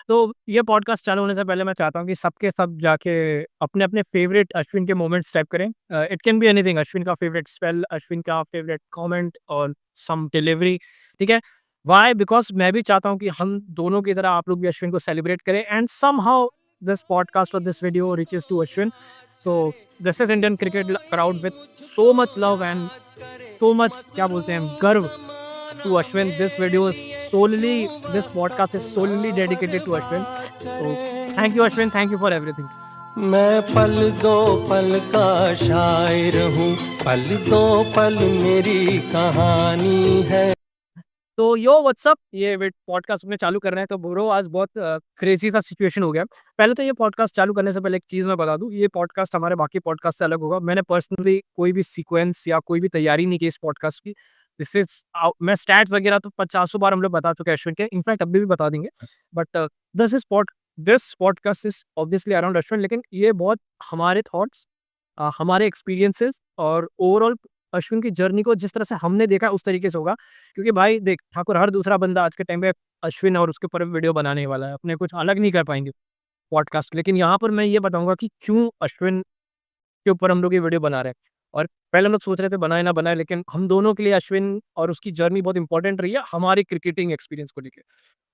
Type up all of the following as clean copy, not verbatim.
तो ये पॉडकास्ट चालू होने से पहले मैं चाहता हूँ कि सबके सब जाके अपने-अपने फ़ेवरेट अश्विन के मोमेंट्स टाइप करें। It can be anything, Ashwin का फ़ेवरेट स्पेल, अश्विन का फ़ेवरेट कमेंट और सम डिलीवरी, ठीक है? व्हाई? बिकॉज़ मैं भी चाहता हूँ कि हम दोनों की तरह आप लोग भी अश्विन को सेलिब्रेट करें एंड समहाउ दिस पॉडकास्ट और this video reaches to Ashwin. So this is Indian cricket crowd with so much love and so much क्या बोलते हैं गर्व to Ashwin. This video is solely, this podcast is solely dedicated to Ashwin. So thank you, Ashwin. Thank you for everything. मैं पल दो पल का शायर हूँ, पल दो पल मेरी कहानी है। तो यो व्हाट्सअप, ये पॉडकास्ट अपने चालू कर रहे हैं तो ब्रो आज बहुत क्रेजी सा सिचुएशन हो गया। पहले तो ये पॉडकास्ट चालू करने से पहले एक चीज़ मैं बता दूँ, ये पॉडकास्ट हमारे बाकी पॉडकास्ट से अलग होगा। मैंने पर्सनली कोई भी सीक्वेंस या कोई भी तैयारी नहीं की इस पॉडकास्ट की। दिस इज़ मैं स्टैट्स वगैरह तो पचासों बार हम लोग बता चुके हैं अश्विन के, इनफैक्ट अभी भी बता देंगे। But this is pod this podcast is obviously around Ashwin, लेकिन ये बहुत हमारे थॉट्स, हमारे एक्सपीरियंसेस और ओवरऑल अश्विन की जर्नी को जिस तरह से हमने देखा उस तरीके से होगा। क्योंकि भाई देख, ठाकुर हर दूसरा बंदा आज के टाइम पे अश्विन और उसके ऊपर वीडियो बनाने वाला है, अपने कुछ अलग नहीं कर पाएँगे पॉडकास्ट। लेकिन यहाँ पर मैं ये बताऊँगा कि क्यों अश्विन के ऊपर हम लोग ये वीडियो बना रहे हैं। और पहले हम लोग सोच रहे थे बनाए ना बनाए, लेकिन हम दोनों के लिए अश्विन और उसकी जर्नी बहुत इंपॉर्टेंट रही है हमारी क्रिकेटिंग एक्सपीरियंस को लेके।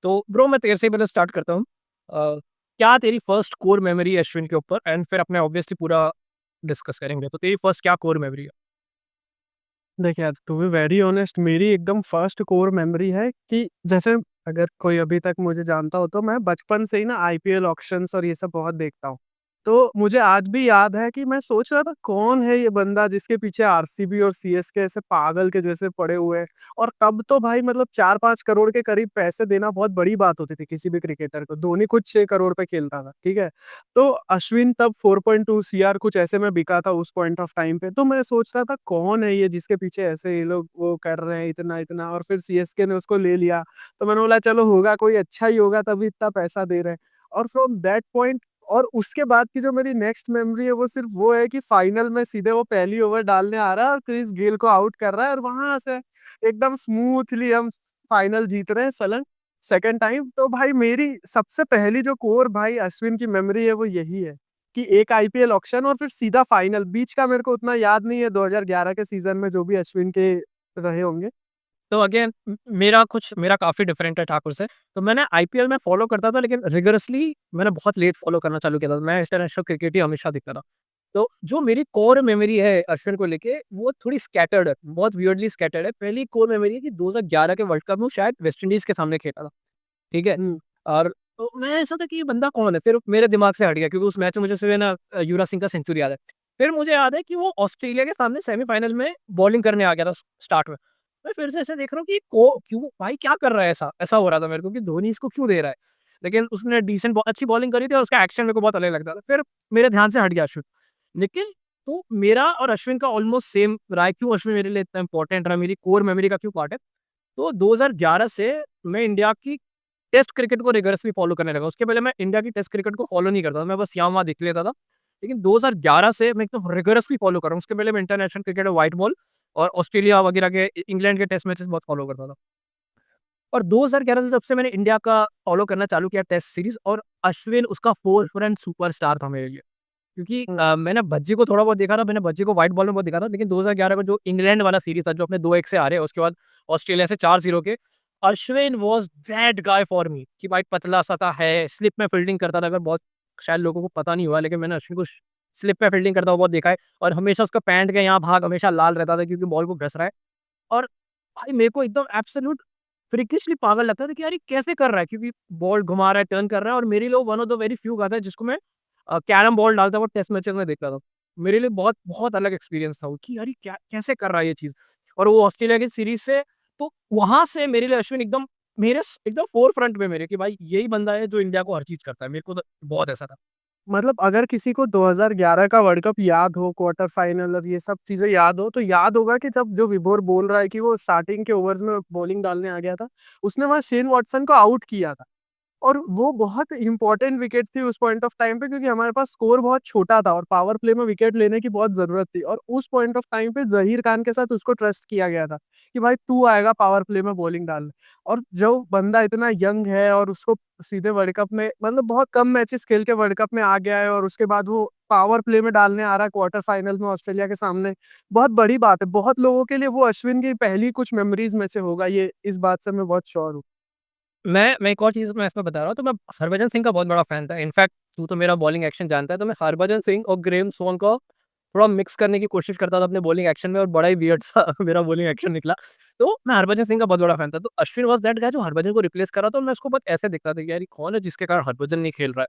तो ब्रो मैं तेरे से पहले स्टार्ट करता हूँ। क्या तेरी फर्स्ट कोर मेमोरी है अश्विन के ऊपर एंड फिर अपने ऑब्वियसली पूरा डिस्कस करेंगे। तो तेरी फर्स्ट क्या कोर मेमोरी है? देख यार, टू बी वेरी ऑनेस्ट, मेरी एकदम फर्स्ट कोर मेमोरी है कि जैसे अगर कोई अभी तक मुझे जानता हो तो मैं बचपन से ही ना आईपीएल ऑक्शंस और ये सब बहुत देखता हूँ। तो मुझे आज भी याद है कि मैं सोच रहा था कौन है ये बंदा जिसके पीछे आरसीबी और सीएसके ऐसे पागल के जैसे पड़े हुए हैं। और तब तो भाई मतलब 4-5 करोड़ के करीब पैसे देना बहुत बड़ी बात होती थी किसी भी क्रिकेटर को। धोनी खुद 6 करोड़ पे खेलता था, ठीक है। तो अश्विन तब 4.2 सीआर कुछ ऐसे में बिका था उस पॉइंट ऑफ टाइम पे। तो मैं सोच रहा था कौन है ये जिसके पीछे ऐसे ये लोग वो कर रहे हैं इतना इतना, और फिर सीएसके ने उसको ले लिया। तो मैंने बोला चलो होगा कोई अच्छा ही होगा तभी इतना पैसा दे रहे हैं। और फ्रॉम दैट पॉइंट और उसके बाद की जो मेरी नेक्स्ट मेमोरी है वो सिर्फ वो है कि फाइनल में सीधे वो पहली ओवर डालने आ रहा है और क्रिस गेल को आउट कर रहा है, और वहां से एकदम स्मूथली हम फाइनल जीत रहे हैं सलंग सेकंड टाइम। तो भाई मेरी सबसे पहली जो कोर भाई अश्विन की मेमोरी है वो यही है कि एक आईपीएल ऑक्शन और फिर सीधा फाइनल। बीच का मेरे को उतना याद नहीं है 2011 के सीजन में जो भी अश्विन के रहे होंगे। तो अगेन मेरा काफ़ी डिफरेंट है ठाकुर से। तो मैंने आईपीएल में फ़ॉलो करता था, लेकिन रिगरसली मैंने बहुत लेट फ़ॉलो करना चालू किया था। मैं इंटरनेशनल क्रिकेट ही हमेशा देखता था। तो जो मेरी कोर मेमोरी है अश्विन को लेके वो थोड़ी स्कैटर्ड है, बहुत वियर्डली स्कैटर्ड है। पहली कोर मेमोरी है कि 2011 के वर्ल्ड कप में वो शायद वेस्ट इंडीज़ के सामने खेला था, ठीक है? हम्म। और तो मैं ऐसा था कि ये बंदा कौन है? फिर मेरे दिमाग से हट गया क्योंकि उस मैच में मुझे सिर्फ़ है ना युवराज सिंह का सेंचुरी याद है। फिर मुझे याद है कि वो ऑस्ट्रेलिया के सामने सेमीफ़ाइनल में बॉलिंग करने आ गया था स्टार्ट में। मैं फिर से ऐसे देख रहा हूँ कि को क्यों भाई क्या कर रहा है ऐसा? ऐसा हो रहा था मेरे को कि धोनी इसको क्यों दे रहा है? लेकिन उसने डिसेंट अच्छी बॉलिंग करी थी और उसका एक्शन मेरे को बहुत अलग लगता था। फिर मेरे ध्यान से हट गया अश्विन। लेकिन तो मेरा और अश्विन का ऑलमोस्ट सेम रहा है। क्यों अश्विन मेरे लिए इतना इम्पोर्टेंट रहा, मेरी कोर मेमोरी का क्यों पार्ट है? तो 2011 से मैं इंडिया की टेस्ट क्रिकेट को रिगरसली फॉलो करने लगा। उसके पहले मैं इंडिया की टेस्ट क्रिकेट को फॉलो नहीं करता था, मैं बस यहाँ-वहाँ देख लेता था। लेकिन 2011 से मैं एकदम रिगरसली फॉलो कर रहा हूँ। उसके पहले मैं इंटरनेशनल क्रिकेट में व्हाइट बॉल और ऑस्ट्रेलिया वगैरह के इंग्लैंड के टेस्ट मैचेस बहुत फॉलो करता था। और 2011 से जब से मैंने इंडिया का फॉलो करना चालू किया टेस्ट सीरीज़, और अश्विन उसका फोरफ्रंट सुपरस्टार था मेरे लिए। क्योंकि मैंने भज्जी को थोड़ा बहुत देखा था, मैंने भज्जी को व्हाइट बॉल में बहुत देखा था, लेकिन 2011 में जो इंग्लैंड वाला सीरीज़ था, जो अपने 2-1 से हारे, उसके बाद ऑस्ट्रेलिया से 4-0 के, Ashwin was that guy for me कि भाई पतला-सा था, है, स्लिप में फील्डिंग करता था। अगर बहुत शायद लोगों को पता नहीं हुआ, लेकिन मैंने अश्विन को स्लिप में फील्डिंग करता हुआ बहुत देखा है, और हमेशा उसका पैंट के यहाँ भाग हमेशा लाल रहता था क्योंकि बॉल को घस रहा है। और भाई मेरे को एकदम एब्सोल्यूट फ्रीकिशली पागल लगता था कि यार ये कैसे कर रहा है? क्योंकि बॉल घुमा रहा है, टर्न कर रहा है, और मेरे लिए one of the very few गाता है जिसको मैं कैरम बॉल डालता हुआ टेस्ट मैचेस में देखता था। मेरे लिए बहुत बहुत अलग एक्सपीरियंस था वो कि यार ये क्या कैसे कर रहा है ये चीज़? और वो ऑस्ट्रेलिया की सीरीज़ से, तो वहाँ से मेरे लिए अश्विन एकदम एकदम फ़ोर फ्रंट में मेरे कि भाई यही बंदा है जो इंडिया को हर चीज़ करता है। मेरे को तो बहुत ऐसा था। मतलब अगर किसी को 2011 का वर्ल्ड कप याद हो, क्वार्टर फाइनल और ये सब चीजें याद हो, तो याद होगा कि जब जो विभोर बोल रहा है कि वो स्टार्टिंग के ओवर्स में बॉलिंग डालने आ गया था, उसने वहां शेन वॉटसन को आउट किया था। और वो बहुत इंपॉर्टेंट विकेट थी उस पॉइंट ऑफ टाइम पे, क्योंकि हमारे पास स्कोर बहुत छोटा था और पावर प्ले में विकेट लेने की बहुत जरूरत थी, और उस पॉइंट ऑफ टाइम पे जहीर खान के साथ उसको ट्रस्ट किया गया था कि भाई तू आएगा पावर प्ले में बॉलिंग डालने। और जो बंदा इतना यंग है और उसको सीधे वर्ल्ड कप में, मतलब बहुत कम मैचेस खेल के वर्ल्ड कप में आ गया है, और उसके बाद वो पावर प्ले में डालने आ रहा है क्वार्टर फाइनल में ऑस्ट्रेलिया के सामने, बहुत बड़ी बात है। बहुत लोगों के लिए वो अश्विन की पहली कुछ मेमोरीज में से होगा, ये इस बात से मैं बहुत श्योर हूँ। मैं एक और चीज़ मैं इसमें बता रहा हूँ, तो मैं हरभजन सिंह का बहुत बड़ा फ़ैन था। इनफैक्ट तू तो मेरा बॉलिंग एक्शन जानता है, तो मैं हरभजन सिंह और ग्रेम सोन को थोड़ा मिक्स करने की कोशिश करता था अपने बॉलिंग एक्शन में, और बड़ा ही वियर्ड सा मेरा बॉलिंग एक्शन निकला। तो मैं हरभजन सिंह का बहुत बड़ा फ़ैन था। तो अश्विन वाज़ दैट गाय जो हरभजन को रिप्लेस कर रहा था, और मैं उसको बहुत ऐसे देखता था कि यार ये कौन है जिसके कारण हरभजन नहीं खेल रहा है।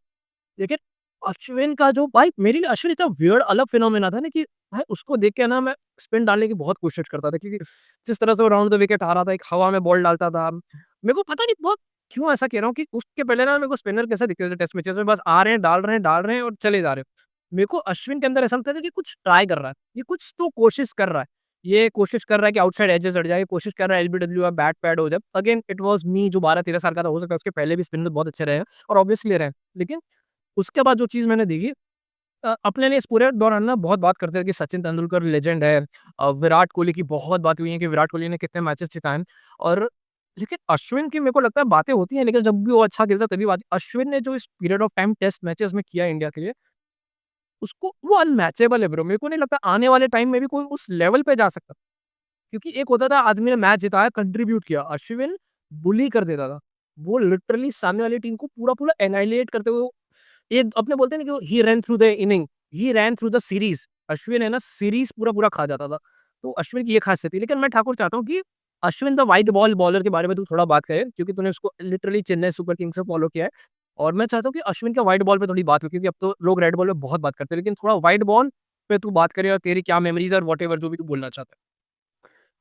लेकिन अश्विन का जो भाई, मेरे लिए अश्विन इतना वियर्ड अलग फिनोमेना था ना, कि भाई उसको देख के ना मैं स्पिन डालने की बहुत कोशिश करता था, क्योंकि जिस तरह से वो राउंड द विकेट आ रहा था, एक हवा में बॉल डालता था। मेरे को पता नहीं बहुत क्यों ऐसा कह रहा हूँ कि उसके पहले ना मेरे को स्पिनर कैसे दिखते थे टेस्ट मैचेस में, बस आ रहे हैं, डाल रहे हैं और चले जा रहे हैं। मेरे को अश्विन के अंदर ऐसा लगता था कि कुछ ट्राई कर रहा है, ये कुछ तो कोशिश कर रहा है। ये कोशिश कर रहा है कि आउटसाइड एजेस हट जाए, कोशिश कर रहा है एलबीडब्ल्यू बैट पैड हो जाए। अगेन इट वाज़ मी जो 12-13 साल का था, हो सकता है उसके पहले भी स्पिनर बहुत अच्छे रहे हैं और ऑब्वियसली रहे हैं। लेकिन उसके बाद जो चीज़ मैंने देखी, अपने लिए इस पूरे दौरान ना बहुत बात करते थे कि सचिन तेंदुलकर लेजेंड है। विराट कोहली की बहुत बात हुई है कि विराट कोहली ने कितने मैचेस जिताए हैं। और लेकिन अश्विन की मेरे को लगता है बातें होती हैं, लेकिन जब भी वो अच्छा खेलता है तभी बात। अश्विन ने जो इस period of time test matches में किया इंडिया के लिए, उसको वो अनमैचेबल है ब्रो। मेरे को नहीं लगता आने वाले टाइम में भी कोई उस लेवल पे जा सकता। क्योंकि एक होता था आदमी ने मैच जिताया, कंट्रीब्यूट किया, अश्विन बुली कर देता था। वो लिटरली सामने वाली टीम को पूरा-पूरा एनाहिलेट करते हुए, एक अपने बोलते हैं ना कि he ran through the inning, he ran through the series. Ashwin है ना सीरीज़ पूरा-पूरा खा जाता था। तो अश्विन की ये खासियत थी। लेकिन मैं ठाकुर चाहता हूँ कि Ashwin the white ball bowler के बारे में तू थोड़ा बात करे, क्योंकि तूने उसको लिटरली चेन्नई सुपर किंग्स से फॉलो किया है। और मैं चाहता हूँ कि अश्विन का व्हाइट बॉल पे थोड़ी बात हो, क्योंकि अब तो लोग रेड बॉल पे बहुत बात करते हैं, लेकिन थोड़ा व्हाइट बॉल पे तू बात करे और तेरी क्या मेमोरीज़ और व्हाटएवर जो भी तू बोलना चाहता है।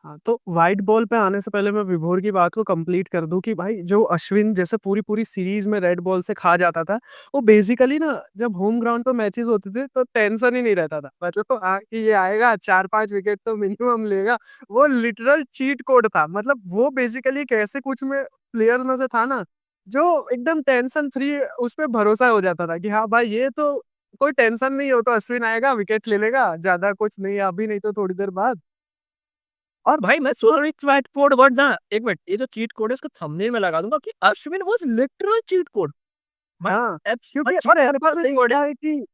हाँ, तो व्हाइट बॉल पे आने से पहले मैं विभोर की बात को कंप्लीट कर दूँ कि भाई जो अश्विन जैसे पूरी-पूरी सीरीज़ में रेड बॉल से खा जाता था, वो बेसिकली ना जब होम ग्राउंड पे मैचेज़ होते थे तो टेंशन ही नहीं रहता था। मतलब तो कि ये आएगा 4-5 विकेट तो मिनिमम लेगा, वो लिटरल चीट कोड था। मतलब वो बेसिकली एक ऐसे कुछ में प्लेयर में से था ना, जो एकदम टेंशन फ्री, उस पे भरोसा हो जाता था कि हाँ भाई ये तो कोई टेंशन नहीं हो, तो अश्विन आएगा विकेट ले लेगा, ज़्यादा कुछ नहीं है अभी नहीं तो थोड़ी देर बाद। और भाई मैं सोच रहा हूँ चीट कोड वर्ड्स, हाँ, एक मिनट, ये जो चीट कोड है इसको थंबनेल में लगा दूँगा कि Ashwin was literal cheat code. भाई हाँ, दैट्स अ क्योंकि चीट और ऐसा कोड नहीं सही वर्ड है। होता है कि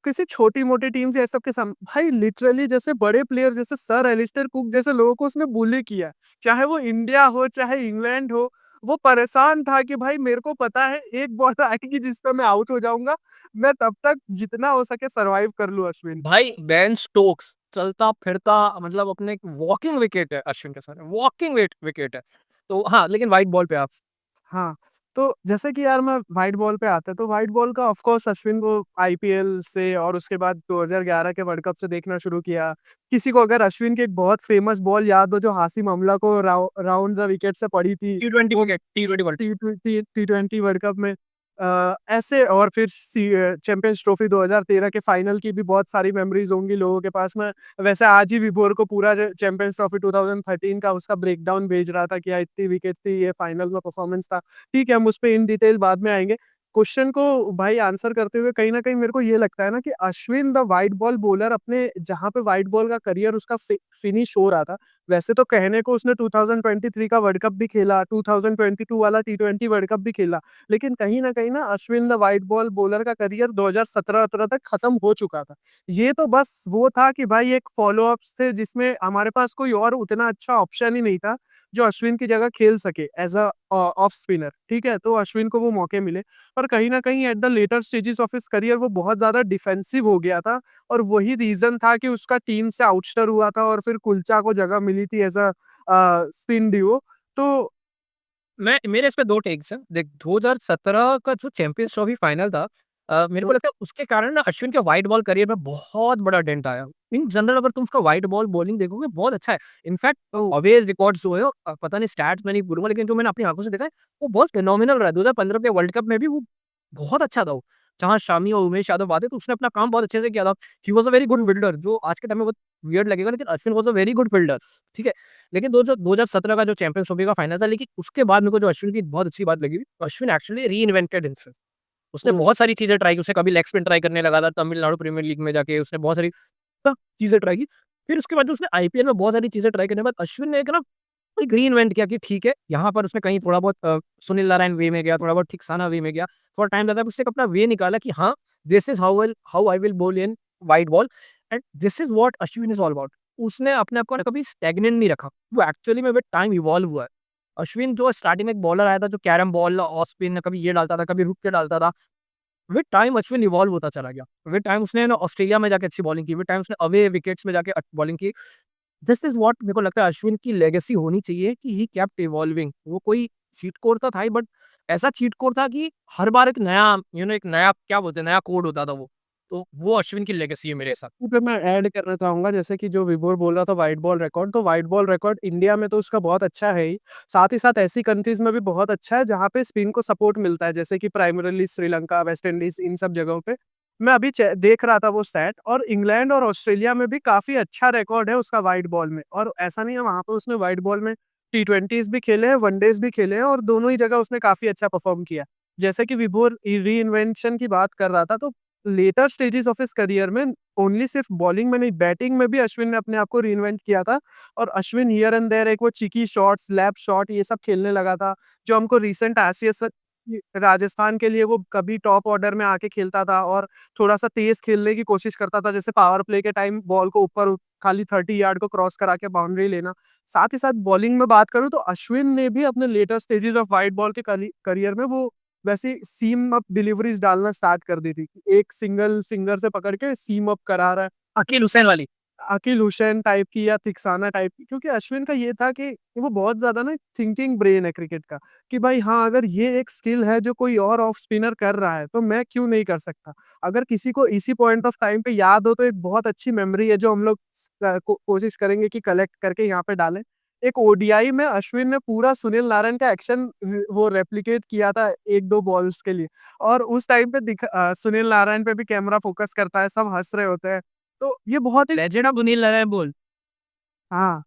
किसी छोटी-मोटी टीम से ये सब के भाई लिटरली जैसे बड़े प्लेयर जैसे सर एलिस्टर कुक जैसे लोगों को उसने बुली किया। चाहे वो इंडिया हो, चाहे इंग्लैंड हो, वो परेशान था कि भाई मेरे को पता है एक बॉल आएगी जिस पे मैं आउट हो जाऊँगा, मैं तब तक जितना हो सके सर्वाइव कर लूँ अश्विन। भाई बेन स्टोक्स चलता-फिरता, मतलब अपने एक वॉकिंग विकेट है अश्विन के सामने, वॉकिंग विकेट है। तो हाँ, लेकिन व्हाइट बॉल पे आप हाँ, तो जैसे कि यार मैं व्हाइट बॉल पे आता है, तो व्हाइट बॉल का ऑफ कोर्स अश्विन को आईपीएल से और उसके बाद 2011 के वर्ल्ड कप से देखना शुरू किया। किसी को अगर अश्विन की एक बहुत फेमस बॉल याद हो जो हाशिम अमला को राउंड द विकेट से पड़ी थी, टी20 वो विकेट, टी20 वर्ल्ड टी20 वर्ल्ड कप में ऐसे, और फिर चैंपियंस ट्रॉफी 2013 के फाइनल की भी बहुत सारी मेमोरीज होंगी लोगों के पास में। वैसे आज ही विभोर को पूरा चैंपियंस ट्रॉफी 2013 का उसका ब्रेकडाउन भेज रहा था कि यार इतनी विकेट थी, ये फाइनल में परफॉर्मेंस था। ठीक है, हम उस पे इन डिटेल बाद में आएँगे। क्वेश्चन को भाई आंसर करते हुए कहीं न कहीं मेरे को ये लगता है ना कि Ashwin the white ball bowler अपने जहाँ पे व्हाइट बॉल का करियर उसका फिनिश हो रहा था, वैसे तो कहने को उसने 2023 का वर्ल्ड कप भी खेला, 2022 वाला टी20 वर्ल्ड कप भी खेला। लेकिन कहीं न कहीं ना Ashwin the white ball bowler का करियर 2017-18 तक खत्म हो चुका था। ये तो बस वो था कि भाई एक फ़ॉलो-अप्स थे जिसमें हमारे पास कोई और उतना अच्छा ऑप्शन ही नहीं था, जो अश्विन की जगह खेल सके एज़ ऑफ स्पिनर, ठीक है? तो अश्विन को वो मौके मिले। पर कहीं न कहीं at the later stages of his career वो बहुत ज़्यादा डिफेंसिव हो गया था, और वही रीज़न था कि उसका टीम से आउटस्टर हुआ था और फिर कुलचा को जगह मिली थी एज़ स्पिन डिओ। तो मैं मेरे इस पे 2 टेक्स हैं। देख 2017 का जो चैंपियंस ट्रॉफी फाइनल था, मेरे को लगता है उसके कारण ना अश्विन के व्हाइट बॉल करियर में बहुत बड़ा डेंट आया। इन जनरल अगर तुम उसका व्हाइट बॉल बॉलिंग देखोगे बहुत अच्छा है। इनफैक्ट अवे रिकॉर्ड्स जो है, पता नहीं स्टैट्स मैं नहीं बोलूँगा, लेकिन जो मैंने अपनी आँखों से देखा है वो बहुत फिनोमिनल रहा है। 2015 के वर्ल्ड कप में भी वो बहुत अच्छा था वो। जहाँ शामी और उमेश यादव आते तो उसने अपना काम बहुत अच्छे से किया था। He was a very good fielder जो आज के टाइम में बहुत वियर्ड लगेगा लेकिन Ashwin was a very good fielder, ठीक है। लेकिन दो जो 2017 का जो चैंपियंस ट्रॉफी का फाइनल था लेकिन उसके बाद मेरे को जो अश्विन की बहुत अच्छी बात लगी, अश्विन एक्चुअली रीइन्वेंटेड हिमसेल्फ। उसने बहुत सारी चीज़ें ट्राई की, उसने कभी लेग स्पिन ट्राई करने लगा था तमिलनाडु प्रीमियर लीग में जाके, उसने बहुत सारी चीज़ें ट्राई की। फिर उसके बाद जो उसने आईपीएल में बहुत सारी चीज़ें ट्राई करने के बाद अश्विन ने एक ना एक रीइन्वेंट किया कि ठीक है, यहाँ पर उसने कहीं थोड़ा बहुत सुनील नारायण वे में गया, थोड़ा बहुत थिक्साना वे में गया। थोड़ा टाइम लगा उसने एक अपना वे निकाला कि हाँ, this is how I will ball in white ball and this is what Ashwin is all about. उसने अपने आप को ना कभी स्टैग्नेंट नहीं रखा। वो एक्चुअली में विद टाइम इवॉल्व हुआ है। अश्विन जो स्टार्टिंग में एक बॉलर आया था जो कैरम बॉल, ऑफ स्पिन कभी ये डालता था, कभी रुक के डालता था। विद टाइम अश्विन इवॉल्व होता चला गया। विद टाइम उसने ना ऑस्ट्रेलिया में जाके अच्छी बॉलिंग की, विद टाइम उसने अवे विकेट्स में जाके बॉलिंग की। दिस इज़ व्हाट मेरे को लगता है अश्विन की लेगेसी होनी चाहिए कि ही केप्ट इवॉल्विंग। वो कोई चीट कोड तो था ही बट ऐसा चीट कोड था कि हर बार एक नया एक नया क्या बोलते हैं नया कोड होता था वो। तो वो अश्विन की लेगेसी है मेरे हिसाब इसी पे मैं ऐड करना चाहूँगा जैसे कि जो विभोर बोल रहा था व्हाइट बॉल रिकॉर्ड, तो व्हाइट बॉल रिकॉर्ड इंडिया में तो उसका बहुत अच्छा है ही। साथ ही साथ ऐसी कंट्रीज़ में भी बहुत अच्छा है जहाँ पे स्पिन को सपोर्ट मिलता है जैसे कि प्राइमरीली श्रीलंका, वेस्ट इंडीज़ इन सब जगहों पे। मैं अभी देख रहा था वो स्टैट और इंग्लैंड और ऑस्ट्रेलिया में भी काफ़ी अच्छा रिकॉर्ड है उसका व्हाइट बॉल में और ऐसा नहीं है वहाँ पे उसने व्हाइट बॉल में टी20s भी खेले हैं, वनडेज़ भी खेले हैं और दोनों ही जगह उसने काफ़ी अच्छा परफ़ॉर्म किया। जैसे कि विभोर रीइन्वेंशन की बात कर रहा था तो later stages of his career में ओनली सिर्फ बॉलिंग में नहीं बैटिंग में भी अश्विन ने अपने आप को रीइन्वेंट किया था और अश्विन हियर एंड देयर एक वो चिकी शॉट्स, लैप शॉट ये सब खेलने लगा था, जो हमको रीसेंट आईसीएस राजस्थान के लिए वो कभी टॉप ऑर्डर में आके खेलता था और थोड़ा-सा तेज़ खेलने की कोशिश करता था, जैसे पावर प्ले के टाइम बॉल को ऊपर खाली 30 यार्ड को क्रॉस करा के बाउंड्री लेना। साथ ही साथ बॉलिंग में बात करूँ तो अश्विन ने भी अपने later stages of white ball के करियर में वो वैसे सीम अप डिलीवरीज़ डालना स्टार्ट कर दी थी। एक सिंगल फिंगर से पकड़ के सीम अप करा रहा है। है। अकील हुसैन वाली। अकील हुसैन टाइप की या थिक्साना टाइप की क्योंकि अश्विन का ये था कि वो बहुत ज़्यादा ना थिंकिंग ब्रेन है क्रिकेट का, कि भाई हाँ, अगर ये एक स्किल है जो कोई और ऑफ स्पिनर कर रहा है, तो मैं क्यों नहीं कर सकता? अगर किसी को इसी पॉइंट ऑफ टाइम पे याद हो तो एक बहुत अच्छी मेमोरी है जो हम लोग कोशिश करेंगे कि कलेक्ट करके यहाँ पे डालें। एक ओडीआई में अश्विन ने पूरा सुनील नारायण का एक्शन वो रेप्लिकेट किया था 1-2 बॉल्स के लिए और उस टाइम पे सुनील नारायण पे भी कैमरा फ़ोकस करता है, सब हँस रहे होते हैं। तो ये बहुत ही लेजेंड ऑफ सुनील नारायण बोल। हाँ,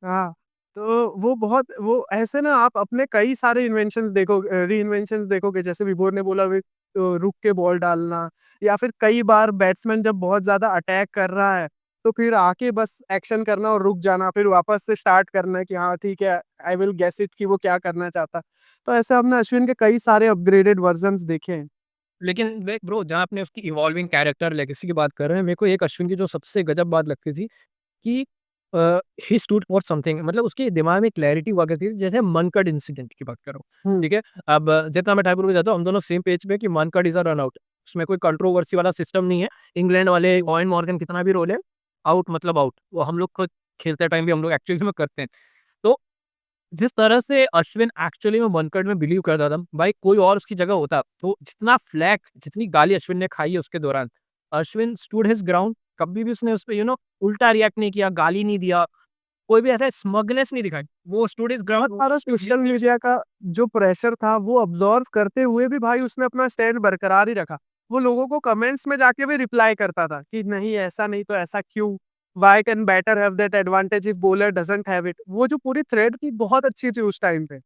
हाँ। तो वो बहुत वो ऐसे ना आप अपने कई सारे रीइन्वेंशंस देखोगे जैसे विभोर ने बोला रुक के बॉल डालना या फिर कई बार बैट्समैन जब बहुत ज़्यादा अटैक कर रहा है, तो फिर आके बस एक्शन करना और रुक जाना, फिर वापस से स्टार्ट करना है कि हाँ, ठीक है, आई विल गेस इट कि वो क्या करना चाहता है। तो ऐसे हमने अश्विन के कई सारे अपग्रेडेड वर्ज़न्स देखे हैं। लेकिन देख ब्रो जहाँ आपने उसकी इवॉल्विंग कैरेक्टर लेगेसी की बात कर रहे हैं, मेरे को एक अश्विन की जो सबसे गजब बात लगती थी कि ही स्टूड फॉर समथिंग मतलब उसके दिमाग में क्लैरिटी हुआ करती थी जैसे मनकड़ इंसिडेंट की बात कर रहा हूँ, हुँ। ठीक है? अब जितना मैं ठाकुर को जाता हूँ हम दोनों सेम पेज पे कि Mankad is a run out. उसमें कोई कंट्रोवर्सी वाला सिस्टम नहीं है। इंग्लैंड वाले ओवेन मॉर्गन कितना भी रोले, आउट मतलब आउट। वो हम लोग खुद खेलते टाइम भी हम लोग एक्चुअली में करते हैं। तो जिस तरह से अश्विन एक्चुअली में मनकड़ में बिलीव करता था, भाई कोई और उसकी जगह होता, तो जितना फ्लैक, जितनी गाली अश्विन ने खाई है उसके दौरान, अश्विन स्टूड हिज ग्राउंड, कभी भी उसने उसपे उल्टा रिएक्ट नहीं किया, गाली नहीं दिया, कोई भी ऐसा स्मगनेस नहीं दिखाई। वो स्टूड हिज बहुत ग्राउंड। सारा सोशल मीडिया का जो प्रेशर था वो ऑब्जर्व करते हुए भी भाई उसने अपना स्टैंड बरकरार ही रखा। वो लोगों को कमेंट्स में जाके भी रिप्लाई करता था कि नहीं ऐसा नहीं तो ऐसा क्यों? Why can batter have that advantage if bowler doesn't have it? वो जो पूरी थ्रेड थी बहुत अच्छी थी उस टाइम पे।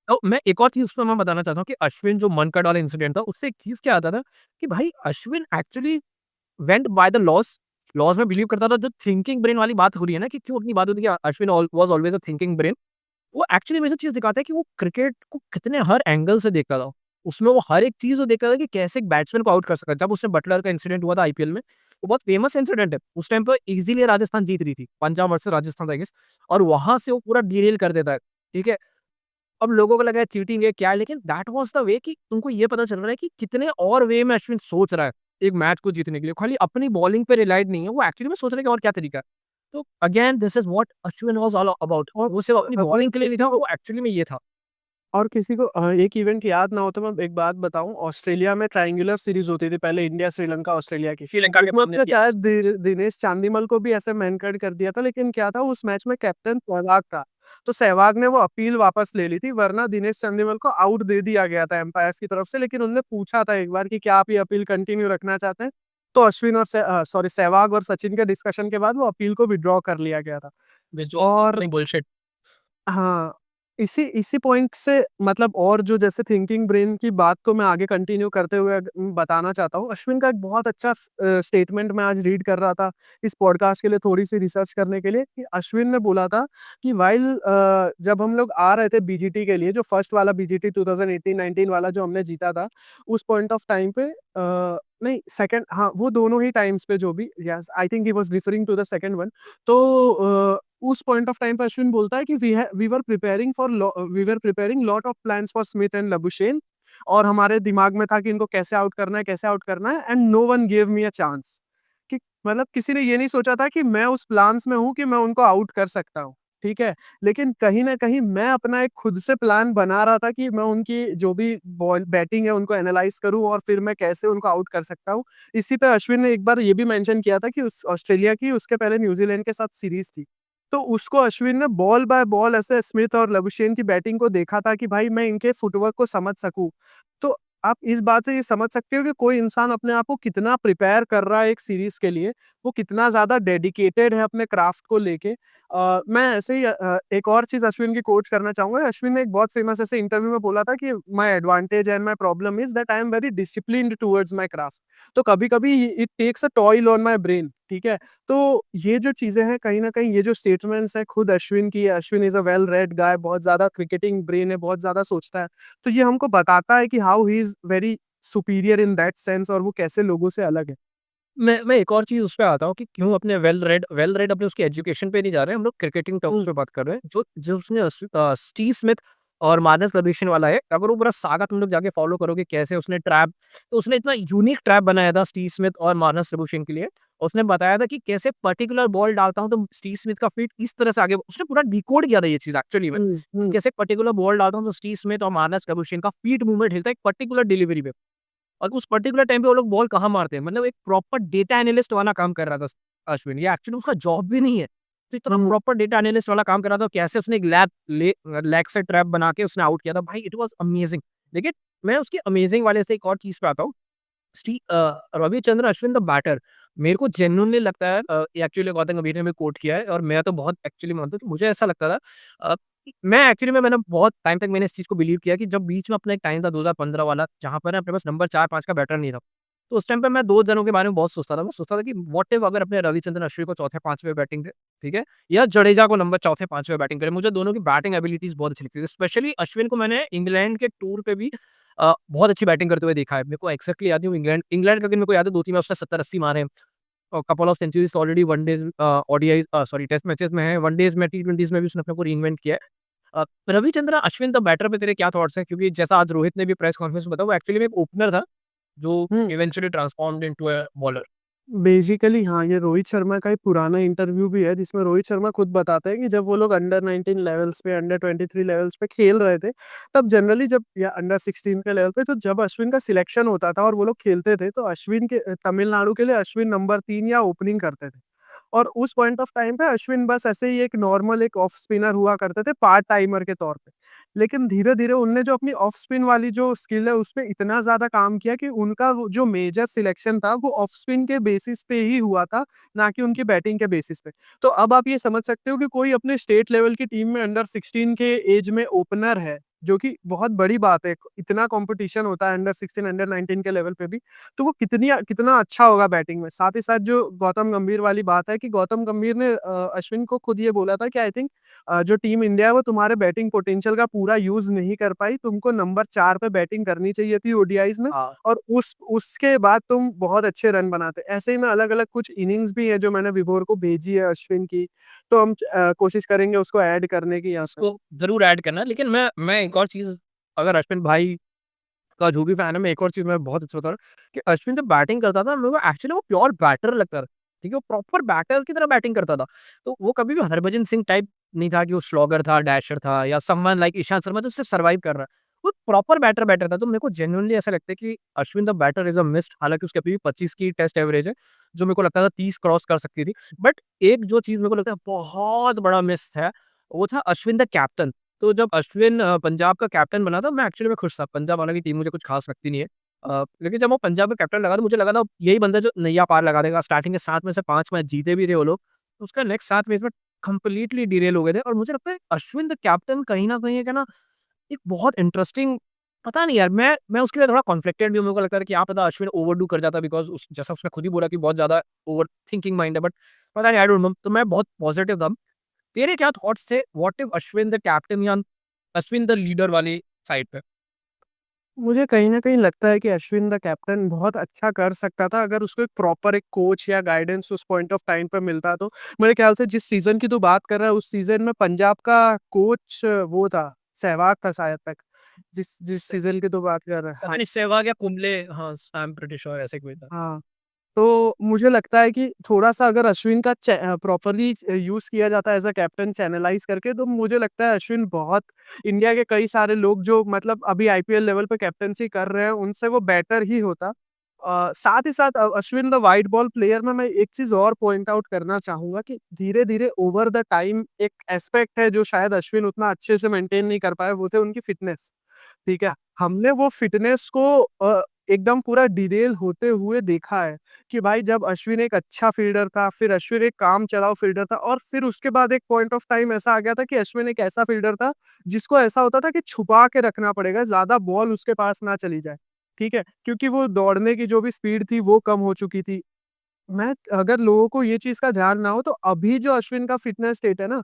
तो मैं एक और चीज़ उसमें मैं बताना चाहता हूँ कि अश्विन जो मनकड़ वाला इंसिडेंट था, उससे एक चीज़ क्या आता था कि भाई Ashwin actually went by the loss. Loss में बिलीव करता था। जो थिंकिंग ब्रेन वाली बात हो रही है ना कि क्यों अपनी बात होती है कि Ashwin was always a thinking brain. वो एक्चुअली में ये सब चीज़ दिखाता है कि वो क्रिकेट को कितने हर एंगल से देखता था। उसमें वो हर एक चीज़ वो देखता था कि कैसे एक बैट्समैन को आउट कर सकता है। जब उसने बटलर का इंसिडेंट हुआ था आईपीएल में, वो बहुत फेमस इंसिडेंट है। उस टाइम पे ईज़िली राजस्थान जीत रही थी। Punjab versus Rajasthan I guess और वहाँ से वो पूरा डीरेल कर देता है। ठीक है? अब लोगों को लगा है चीटिंग है क्या है, लेकिन दैट वाज़ द वे कि तुमको ये पता चल रहा है कि कितने और वे में अश्विन सोच रहा है, एक मैच को जीतने के लिए। खाली अपनी बॉलिंग पे रिलाइड नहीं है, वो एक्चुअली में सोच रहा है कि और क्या तरीका है। तो again this is what Ashwin was all about. और वो सिर्फ अपनी अ, बॉलिंग के लिए नहीं था, वो एक्चुअली में ये था। और किसी को एक इवेंट याद ना हो तो मैं एक बात बताऊँ, ऑस्ट्रेलिया में ट्रायंगुलर सीरीज़ होती थी पहले, इंडिया, श्रीलंका, ऑस्ट्रेलिया की। श्रीलंका के उसमें अपने अपने शायद दिनेश चांदीमल को भी ऐसे मैनकट कर दिया था, लेकिन क्या था उस मैच में कैप्टन सहवाग था। तो सहवाग ने वो अपील वापस ले ली थी, वरना दिनेश चांदीमल को आउट दे दिया गया था एम्पायर्स की तरफ से, लेकिन उन्होंने पूछा था एक बार कि क्या आप ये अपील कंटिन्यू रखना चाहते हैं? तो अश्विन और सहवाग और सचिन के डिस्कशन के बाद वो अपील को विथड्रॉ कर लिया गया था। जो और नहीं बुलशिट। हाँ, इसी इसी पॉइंट से मतलब और जो जैसे थिंकिंग ब्रेन की बात को मैं आगे कंटिन्यू करते हुए बताना चाहता हूँ। अश्विन का एक बहुत अच्छा स्टेटमेंट मैं आज रीड कर रहा था इस पॉडकास्ट के लिए थोड़ी-सी रिसर्च करने के लिए, कि अश्विन ने बोला था कि जब हम लोग आ रहे थे बीजीटी के लिए, जो फर्स्ट वाला बीजीटी 2018-19 वाला जो हमने जीता था, उस पॉइंट ऑफ टाइम पे नहीं सेकंड, हाँ, वो दोनों ही टाइम्स पे जो भी, yes I think he was referring to the second one. तो उस पॉइंट ऑफ टाइम पे अश्विन बोलता है कि we were preparing lot of plans for Smith and Labuschagne, और हमारे दिमाग में था कि इनको कैसे आउट करना है, and no one give me a chance, कि मतलब किसी ने ये नहीं सोचा था कि मैं उस प्लान्स में हूँ कि मैं उनको आउट कर सकता हूँ, ठीक है? लेकिन कहीं न कहीं मैं अपना एक खुद से प्लान बना रहा था कि मैं उनकी जो भी बॉल बैटिंग है उनको एनालाइज़ करूँ और फिर मैं कैसे उनको आउट कर सकता हूँ। इसी पे अश्विन ने एक बार ये भी मेंशन किया था कि उस ऑस्ट्रेलिया की उसके पहले न्यूज़ीलैंड के साथ सीरीज़ थी। तो उसको अश्विन ने बॉल बाय बॉल ऐसे स्मिथ और लबुशेन की बैटिंग को देखा था कि भाई मैं इनके फुटवर्क को समझ सकूँ। तो आप इस बात से ये समझ सकते हो कि कोई इंसान अपने आप को कितना प्रिपेयर कर रहा है एक सीरीज़ के लिए, वो कितना ज़्यादा डेडिकेटेड है अपने क्राफ्ट को लेके। मैं ऐसे ही एक और चीज़ अश्विन की कोट करना चाहूँगा। अश्विन ने एक बहुत फेमस ऐसे इंटरव्यू में बोला था कि my advantage and my problem is that I am very disciplined towards my craft. तो कभी-कभी it takes a toll on my brain, ठीक है? तो ये जो चीज़ें हैं कहीं न कहीं ये जो स्टेटमेंट्स हैं खुद अश्विन की है, Ashwin is a well read guy, बहुत ज़्यादा क्रिकेटिंग ब्रेन है, बहुत ज़्यादा सोचता है। तो ये हमको बताता है कि how he is very superior in that sense, और वो कैसे लोगों से अलग है। मैं एक और चीज़ उस पे आता हूँ कि क्यों अपने वेल रेड अपने उसके एजुकेशन पे नहीं जा रहे हैं, हम लोग क्रिकेटिंग टर्म्स हुँ, पे बात कर रहे हैं। जो जो उसने स्टीव स्मिथ और मार्नस लर्बिशन वाला है, अगर वो पूरा सागा तुम लोग जाके फॉलो करोगे कैसे उसने ट्रैप, तो उसने इतना यूनिक ट्रैप बनाया था स्टीव स्मिथ और मार्नस लर्बिशन के लिए। उसने बताया था कि कैसे पर्टिकुलर बॉल डालता हूँ तो स्टीव स्मिथ का फीट इस तरह से आगे, उसने पूरा डिकोड किया था ये चीज़ एक्चुअली में। हुँ, हुँ, कैसे पर्टिकुलर बॉल डालता हूँ तो स्टीव स्मिथ और मार्नस लर्बिशन का फीट मूवमेंट हिलता है एक पर्टिकुलर डिलीवरी पे। और उस पर्टिकुलर टाइम पे वो लोग बॉल कहाँ मारते हैं, मतलब एक प्रॉपर डेटा एनालिस्ट वाला काम कर रहा था अश्विन, ये एक्चुअली उसका जॉब भी नहीं है। तो इतना हुँ, प्रॉपर डेटा एनालिस्ट वाला काम कर रहा था, कैसे उसने एक लेग से ट्रैप बना के उसने आउट किया था, भाई इट वाज़ अमेजिंग। लेकिन मैं उसकी अमेजिंग वाले से एक और चीज़ पे आता हूँ। रविचंद्रन अश्विन द बैटर, मेरे को जेन्युइनली लगता है, एक्चुअली गौतम गंभीर ने भी कोट किया है और मैं तो बहुत एक्चुअली मानता हूँ कि मुझे ऐसा लगता था, कि मैंने बहुत टाइम तक मैंने इस चीज़ को बिलीव किया कि जब बीच में अपना एक टाइम था 2015 वाला, जहाँ पर अपने पास नंबर 4-5 का बैटर नहीं था। तो उस टाइम पे मैं 2 जनों के बारे में बहुत सोचता था। मैं सोचता था कि व्हाट इफ अगर अपने रविचंद्रन अश्विन को चौथे 5वें बैटिंग पे, ठीक है? या जडेजा को नंबर चौथे 5वें बैटिंग करे। मुझे दोनों की बैटिंग एबिलिटीज़ बहुत अच्छी लगती थी। स्पेशली अश्विन को मैंने इंग्लैंड के टूर पे भी बहुत अच्छी बैटिंग करते हुए देखा है। मेरे को एक्ज़ैक्टली याद नहीं, वो इंग्लैंड इंग्लैंड का दिन मेरे को याद है 2-3 में उसने 70-80 मारे हैं। और couple of centuries already one days, ODIs, sorry test matches में है, वनडेज़ में, टी20s में भी उसने अपने को रीइन्वेंट किया है। रविचंद्रन अश्विन द बैटर पे तेरे क्या थॉट्स हैं? क्योंकि जैसा आज रोहित ने भी प्रेस कॉन्फ्रेंस में बताया, वो एक्चुअली में एक ओपनर था, जो हुँ। Eventually transformed into a bowler. Basically हाँ, ये रोहित शर्मा का एक पुराना इंटरव्यू भी है जिसमें रोहित शर्मा खुद बताते हैं कि जब वो लोग अंडर 19 लेवल्स पे, अंडर 23 लेवल्स पे खेल रहे थे, तब जनरली जब या अंडर 16 के लेवल पे, तो जब अश्विन का सिलेक्शन होता था और वो लोग खेलते थे, तो तमिलनाडु के लिए अश्विन नंबर 3 या ओपनिंग करते थे। और उस पॉइंट ऑफ टाइम पे अश्विन बस ऐसे ही एक नॉर्मल एक ऑफ स्पिनर हुआ करते थे पार्ट टाइमर के तौर पे। लेकिन धीरे-धीरे उनने जो अपनी ऑफ स्पिन वाली जो स्किल है उसपे इतना ज़्यादा काम किया कि उनका वो जो मेजर सिलेक्शन था वो ऑफ स्पिन के बेसिस पे ही हुआ था, ना कि उनकी बैटिंग के बेसिस पे। तो अब आप ये समझ सकते हो कि कोई अपने स्टेट लेवल की टीम में अंडर 16 के ऐज में ओपनर है, जो कि बहुत बड़ी बात है। इतना कॉम्पिटिशन होता है अंडर 16, अंडर 19 के लेवल पे भी। तो वो कितना अच्छा होगा बैटिंग में। साथ ही साथ जो गौतम गंभीर वाली बात है कि गौतम गंभीर ने अश्विन को खुद ये बोला था कि आई थिंक जो टीम इंडिया है वो तुम्हारे बैटिंग पोटेंशियल का पूरा यूज़ नहीं कर पाई। तुमको नंबर 4 पे बैटिंग करनी चाहिए थी ओडीआईज़ में, हाँ। और उसके बाद तुम बहुत अच्छे रन बनाते। ऐसे ही में अलग-अलग कुछ इनिंग्स भी है जो मैंने विभोर को भेजी है अश्विन की, तो हम कोशिश करेंगे उसको ऐड करने की यहाँ पे। उसको ज़रूर ऐड करना, लेकिन मैं एक और चीज़, अगर अश्विन भाई का जो भी फैन है, मैं एक और चीज़ मैं बहुत अच्छा बता रहा हूँ कि अश्विन जब बैटिंग करता था, मेरे को एक्चुअली वो प्योर बैटर लगता था। ठीक है? वो प्रॉपर बैटर की तरह बैटिंग करता था। तो वो कभी भी हरभजन सिंह टाइप नहीं था कि वो स्लॉगर था, डैशर था या समवन लाइक ईशांत शर्मा जो सिर्फ सर्वाइव कर रहा है। वो प्रॉपर बैटर था। तो मेरे को जेन्युइनली ऐसा लगता है कि Ashwin the batter is a mist. हालाँकि उसकी अभी भी 25 की टेस्ट एवरेज है, जो मेरे को लगता था 30 क्रॉस कर सकती थी। बट एक जो चीज़ मेरे को लगता है बहुत बड़ा मिस है, वो था अश्विन द कैप्टन। तो जब अश्विन पंजाब का कैप्टन बना था, मैं एक्चुअली में खुश था। पंजाब हालाँकि टीम मुझे कुछ खास लगती नहीं है। लेकिन जब वो पंजाब का कैप्टन लगा तो मुझे लगा था यही बंदा जो नैया पार लगा देगा। स्टार्टिंग के 7 में से 5 मैच जीते भी थे वो लोग। तो उसका नेक्स्ट 7 मैच में कंप्लीटली डिरेल हो गए थे और मुझे लगता है अश्विन द कैप्टन कहीं न कहीं एक है ना, एक बहुत इंटरेस्टिंग पता नहीं यार मैं उसके लिए थोड़ा कॉन्फ्लिक्टेड भी हूँ। मेरे को लगता है कि क्या पता अश्विन ओवरडू कर जाता बिकॉज़ उस जैसा उसने खुद ही बोला कि बहुत ज़्यादा ओवरथिंकिंग माइंड है बट पता नहीं आई डोंट नो। तो मैं बहुत पॉजिटिव था। तेरे क्या थॉट्स थे what if Ashwin the captain या अश्विन द लीडर वाली साइड पे? मुझे कहीं न कहीं लगता है कि अश्विन द कैप्टन बहुत अच्छा कर सकता था अगर उसको एक प्रॉपर एक कोच या गाइडेंस उस पॉइंट ऑफ टाइम पे मिलता तो। मेरे ख्याल से जिस सीज़न की तू बात कर रहा है उस सीज़न में पंजाब का कोच वो था, सहवाग था शायद तक। जिस जिस से सीज़न की तू बात कर रहा है। पता नहीं सहवाग या कुंबले हाँ, आई एम प्रीटी श्योर ऐसे कोई था। हाँ। तो मुझे लगता है कि थोड़ा-सा अगर अश्विन का प्रॉपर्ली यूज़ किया जाता है एज़ अ कैप्टन चैनलाइज़ करके तो मुझे लगता है अश्विन बहुत इंडिया के कई सारे लोग जो मतलब अभी आईपीएल लेवल पे कैप्टेंसी कर रहे हैं, उनसे वो बेटर ही होता। साथ ही साथ Ashwin the white ball player में मैं एक चीज़ और पॉइंट आउट करना चाहूँगा कि धीरे-धीरे ओवर द टाइम एक एस्पेक्ट है जो शायद अश्विन उतना अच्छे से मेंटेन नहीं कर पाए, वो थे उनकी फिटनेस। ठीक है? हमने वो फिटनेस को एकदम पूरा डिरेल होते हुए देखा है कि भाई जब अश्विन एक अच्छा फील्डर था, फिर अश्विन एक काम चलाऊ फील्डर था और फिर उसके बाद एक पॉइंट ऑफ टाइम ऐसा आ गया था कि अश्विन एक ऐसा फील्डर था, जिसको ऐसा होता था कि छुपा के रखना पड़ेगा, ज़्यादा बॉल उसके पास ना चली जाए। ठीक है? क्योंकि वो दौड़ने की जो भी स्पीड थी, वो कम हो चुकी थी। मैं अगर लोगों को ये चीज़ का ध्यान ना हो तो अभी जो अश्विन का फिटनेस स्टेट है ना,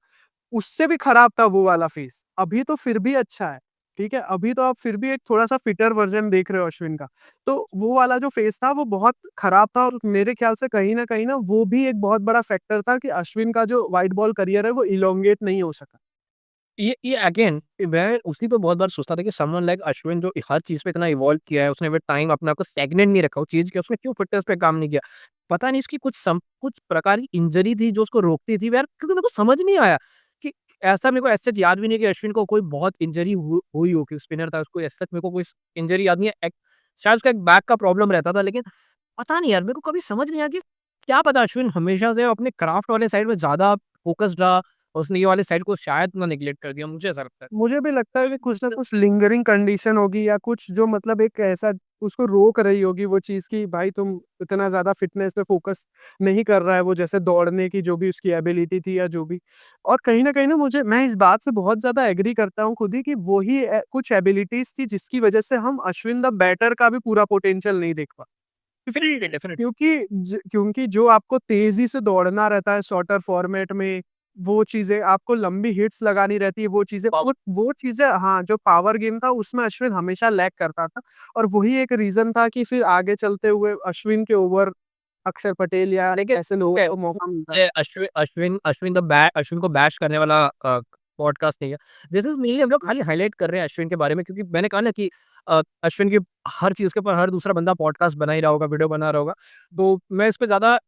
उससे भी खराब था वो वाला फेज़। अभी तो फिर भी अच्छा है, ठीक है? अभी तो आप फिर भी एक थोड़ा-सा फिटर वर्ज़न देख रहे हो अश्विन का। तो वो वाला जो फेज़ था वो बहुत खराब था और मेरे ख़्याल से कहीं न वो भी एक बहुत बड़ा फैक्टर था कि अश्विन का जो व्हाइट बॉल करियर है वो इलोंगेट नहीं हो सका। ये अगेन मैं उसी पे बहुत बार सोचता था कि समवन लाइक अश्विन जो हर चीज़ पे इतना इवॉल्व किया है, उसने विद टाइम अपने आप को स्टैग्नेंट नहीं रखा, वो चीज़ कि उसने क्यों फिटनेस पे काम नहीं किया? पता नहीं उसकी कुछ प्रकार की इंजरी थी जो उसको रोकती थी यार क्योंकि मेरे को समझ नहीं आया कि ऐसा मेरे को एज़ सच याद भी नहीं है कि अश्विन को कोई बहुत इंजरी हुई हो कि स्पिनर था उसको एज़ सच मेरे को कोई इंजरी याद नहीं है। एक शायद उसका एक बैक का प्रॉब्लम रहता था लेकिन पता नहीं यार मेरे को कभी समझ नहीं आया कि क्या पता अश्विन हमेशा से अपने क्राफ्ट वाले साइड में ज़्यादा फ़ोकस्ड रहा और उसने ये वाले साइड को शायद ना नेगलेक्ट कर दिया, मुझे ऐसा लगता है। मुझे भी लगता है कि कुछ ना कुछ लिंगरिंग कंडीशन होगी या कुछ जो मतलब एक ऐसा उसको रोक रही होगी वो चीज़ कि भाई तुम इतना ज़्यादा फ़िटनेस पे फ़ोकस नहीं कर रहा है वो जैसे दौड़ने की जो भी उसकी एबिलिटी थी या जो भी। और कहीं न कहीं ना मुझे मैं इस बात से बहुत ज़्यादा एग्री करता हूँ खुद ही कि वो ही कुछ एबिलिटीज़ थी जिसकी वज़ह से हम अश्विन द बैटर का भी पूरा पोटेंशियल नहीं देख पाए। Definitely, definitely. क्योंकि जो आपको तेज़ी से दौड़ना रहता है शॉर्टर फॉर्मेट में, वो चीज़ें आपको लंबी हिट्स लगानी रहती है, वो चीज़ें हाँ, जो पावर गेम था उसमें अश्विन हमेशा लैग करता था और वही एक रीज़न था कि फिर आगे चलते हुए अश्विन के ओवर अक्षर पटेल या लेकिन ऐसे लोगों है, को मौका मिलता। अश्विन को बैश करने वाला पॉडकास्ट नहीं है। दिस इज़ मेनली हम लोग खाली हाइलाइट कर रहे हैं अश्विन के बारे में क्योंकि मैंने कहा ना कि अश्विन की हर चीज़ के ऊपर हर दूसरा बंदा पॉडकास्ट बना ही रहा होगा, वीडियो बना रहा होगा। तो मैं इस पे ज़्यादा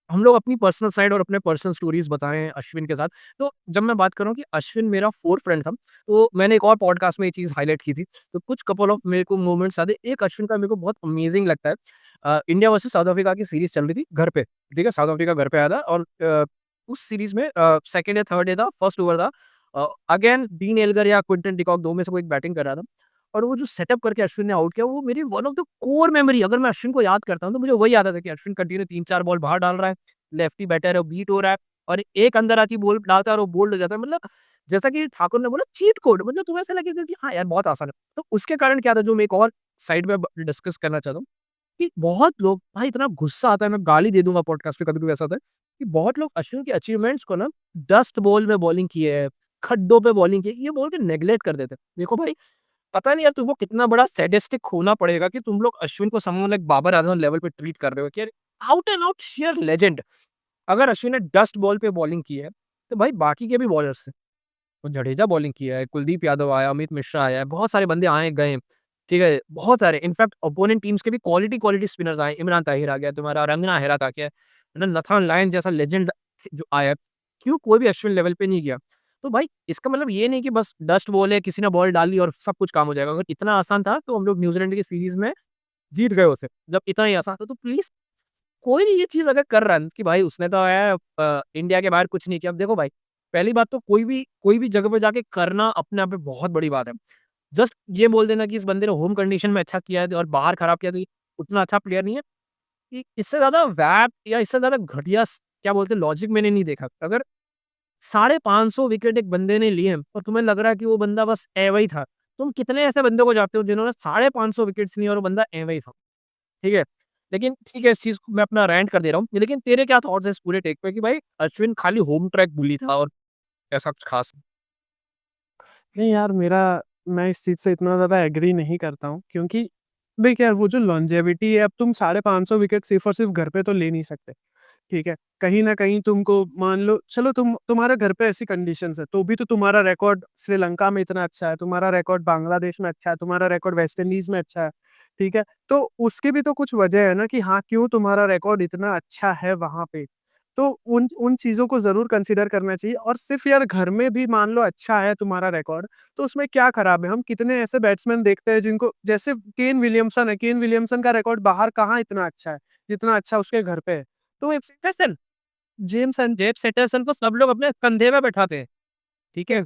हम लोग अपनी पर्सनल साइड और अपने पर्सनल स्टोरीज़ बता रहे हैं अश्विन के साथ। तो जब मैं बात कर रहा हूँ कि अश्विन मेरा 4 फ्रेंड था, तो मैंने एक और पॉडकास्ट में ये चीज़ हाइलाइट की थी। तो कुछ कपल ऑफ मेरे को मोमेंट्स याद है। एक अश्विन का मेरे को बहुत अमेज़िंग लगता है। इंडिया वर्सेस साउथ अफ्रीका की सीरीज़ चल रही थी घर पे, ठीक है? साउथ अफ्रीका घर पे आया था और उस सीरीज़ में सेकंड या थर्ड डे था, फर्स्ट ओवर था। अगेन डीन एल्गर या क्विंटन डिकॉक 2 में से कोई एक बैटिंग कर रहा था और वो जो सेटअप करके अश्विन ने आउट किया, वो मेरी one of the core memory अगर मैं अश्विन को याद करता हूँ, तो मुझे वही याद आता है कि अश्विन कंटिन्यू 3-4 बॉल बाहर डाल रहा है। लेफ्टी बैटर है, बीट हो रहा है और एक अंदर आती बॉल डालता है और वो बोल्ड हो जाता है। मतलब जैसा कि ठाकुर ने बोला चीट कोड मतलब तुम्हें ऐसा लगेगा कि हाँ यार बहुत आसान है। तो उसके कारण क्या था जो मैं एक और साइड में डिस्कस करना चाहता हूँ कि बहुत लोग भाई इतना गुस्सा आता है मैं गाली दे दूँगा पॉडकास्ट पे कभी-कभी ऐसा होता है कि बहुत लोग अश्विन के अचीवमेंट्स को ना डस्ट बॉल में बॉलिंग की है, खड्डों पे बॉलिंग की है, ये बोल के नेगलेक्ट कर देते हैं। देखो भाई पता नहीं यार तुमको कितना बड़ा सैडिस्टिक होना पड़ेगा कि तुम लोग अश्विन को समवन लाइक बाबर आज़म लेवल पे ट्रीट कर रहे हो कि यार out and out share legend. अगर अश्विन ने डस्ट बॉल पे बॉलिंग की है, तो भाई बाकी के भी बॉलर्स हैं। तो जडेजा बॉलिंग किया है, कुलदीप यादव आया, अमित मिश्रा आया है, बहुत सारे बंदे आए गए, ठीक है? बहुत सारे इनफैक्ट अपोनेंट टीम्स के भी क्वालिटी स्पिनर्स आए, इमरान ताहिर आ गया तुम्हारा, रंगना हेराथ आ गया, है ना? नथान लायन जैसा लेजेंड जो आया है, क्यों कोई भी अश्विन लेवल पे नहीं गया? तो भाई इसका मतलब ये नहीं कि बस डस्ट बॉल है, किसी ने बॉल डाली और सब कुछ काम हो जाएगा। अगर इतना आसान था तो हम लोग न्यूज़ीलैंड की सीरीज़ में जीत गए उससे। जब इतना ही आसान था तो प्लीज़ कोई नहीं ये चीज़ अगर कर रहा है कि भाई उसने तो इंडिया के बाहर कुछ नहीं किया। अब देखो भाई, पहली बात तो कोई भी जगह पे जाके करना अपने आप में बहुत बड़ी बात है। जस्ट ये बोल देना कि इस बंदे ने होम कंडीशन में अच्छा किया है और बाहर खराब किया तो ये उतना अच्छा प्लेयर नहीं है। कि इससे ज़्यादा वैप या इससे ज़्यादा घटिया क्या बोलते हैं लॉजिक मैंने नहीं देखा। अगर 550 विकेट एक बंदे ने लिए हैं और तुम्हें लग रहा है कि वो बंदा बस एवं ही था। तुम कितने ऐसे बंदों को जानते हो जिन्होंने 550 विकेट्स लिए और वो बंदा एवं ही था। ठीक है? लेकिन ठीक है, इस चीज़ को मैं अपना रैंट कर दे रहा हूँ। लेकिन तेरे क्या थॉट्स हैं इस पूरे टेक पे कि भाई अश्विन खाली होम ट्रैक बुली था और ऐसा कुछ खास नहीं? नहीं यार, मेरा मैं इस चीज़ से इतना ज़्यादा एग्री नहीं करता हूँ, क्योंकि देख यार, वो जो लॉन्जेविटी है, अब तुम 550 विकेट सिर्फ़ और सिर्फ़ घर पे तो ले नहीं सकते, ठीक है? कहीं न कहीं तुमको मान लो, चलो तुम्हारे घर पे ऐसी कंडीशंस है, तो भी तो तुम्हारा रिकॉर्ड श्रीलंका में इतना अच्छा है, तुम्हारा रिकॉर्ड बांग्लादेश में अच्छा है, तुम्हारा रिकॉर्ड वेस्ट इंडीज़ में अच्छा है, ठीक है? तो उसकी भी तो कुछ वजह है ना कि हाँ, क्यों तुम्हारा रिकॉर्ड इतना अच्छा है वहाँ पे। तो उन उन चीज़ों को ज़रूर कंसीडर करना चाहिए, और सिर्फ़ यार घर में भी मान लो अच्छा है तुम्हारा रिकॉर्ड, तो उसमें क्या खराब है? हम कितने ऐसे बैट्समैन देखते हैं जिनको, जैसे केन विलियमसन है, केन विलियमसन का रिकॉर्ड बाहर कहाँ इतना अच्छा है, जितना अच्छा उसके घर पे है। तो James Anderson James James Anderson को सब लोग अपने कंधे पे बैठाते हैं, ठीक है?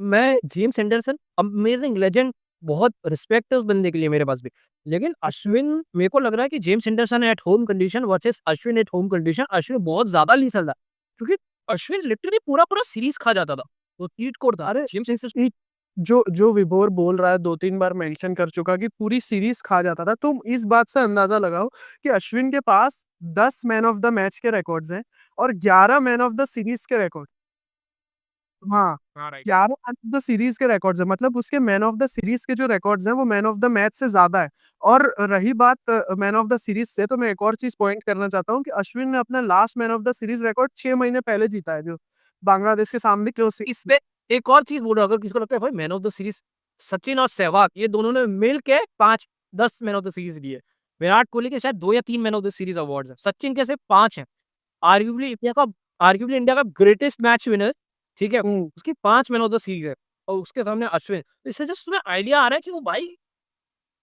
मैं जेम्स एंडरसन अमेजिंग लेजेंड बहुत रिस्पेक्ट है उस बंदे के लिए मेरे पास भी। लेकिन अश्विन मेरे को लग रहा है कि James Anderson at home condition versus Ashwin at home condition Ashwin बहुत ज़्यादा लीथल था। क्योंकि अश्विन लिटरली पूरा-पूरा सीरीज़ खा जाता था। वो चीट कोड था। अरे जेम्स एंडरसन इ जो जो विभोर बोल रहा है, 2-3 बार मेंशन कर चुका कि पूरी सीरीज़ खा जाता था। तुम इस बात से अंदाज़ा लगाओ कि अश्विन के पास 10 मैन ऑफ द मैच के रिकॉर्ड्स हैं और 11 मैन ऑफ द सीरीज़ के रिकॉर्ड। हाँ, हाँ, right. 11 man of the series के रिकॉर्ड्स हैं, मतलब उसके मैन ऑफ द सीरीज़ के जो रिकॉर्ड्स हैं, वो मैन ऑफ द मैच से ज़्यादा है। और रही बात मैन ऑफ द सीरीज़ से, तो मैं एक और चीज़ पॉइंट करना चाहता हूँ कि अश्विन ने अपना last man of the series record 6 महीने पहले जीता है, जो बांग्लादेश के सामने जो सी इसपे एक और चीज़ बोल रहा हूँ अगर किसी को लगता है भाई man of the series Sachin और सहवाग ये दोनों ने मिल के 5-10 मैन ऑफ द सीरीज़ लिए। विराट कोहली के शायद 2 या 3 man of the series awards हैं। सचिन के सिर्फ 5 हैं। आर्ग्युबली इंडिया का ग्रेटेस्ट मैच विनर, ठीक है? हुँ। उसकी 5 मैन ऑफ द सीरीज़ है और उसके सामने अश्विन। तो इससे जस्ट तुम्हें आइडिया आ रहा है कि वो भाई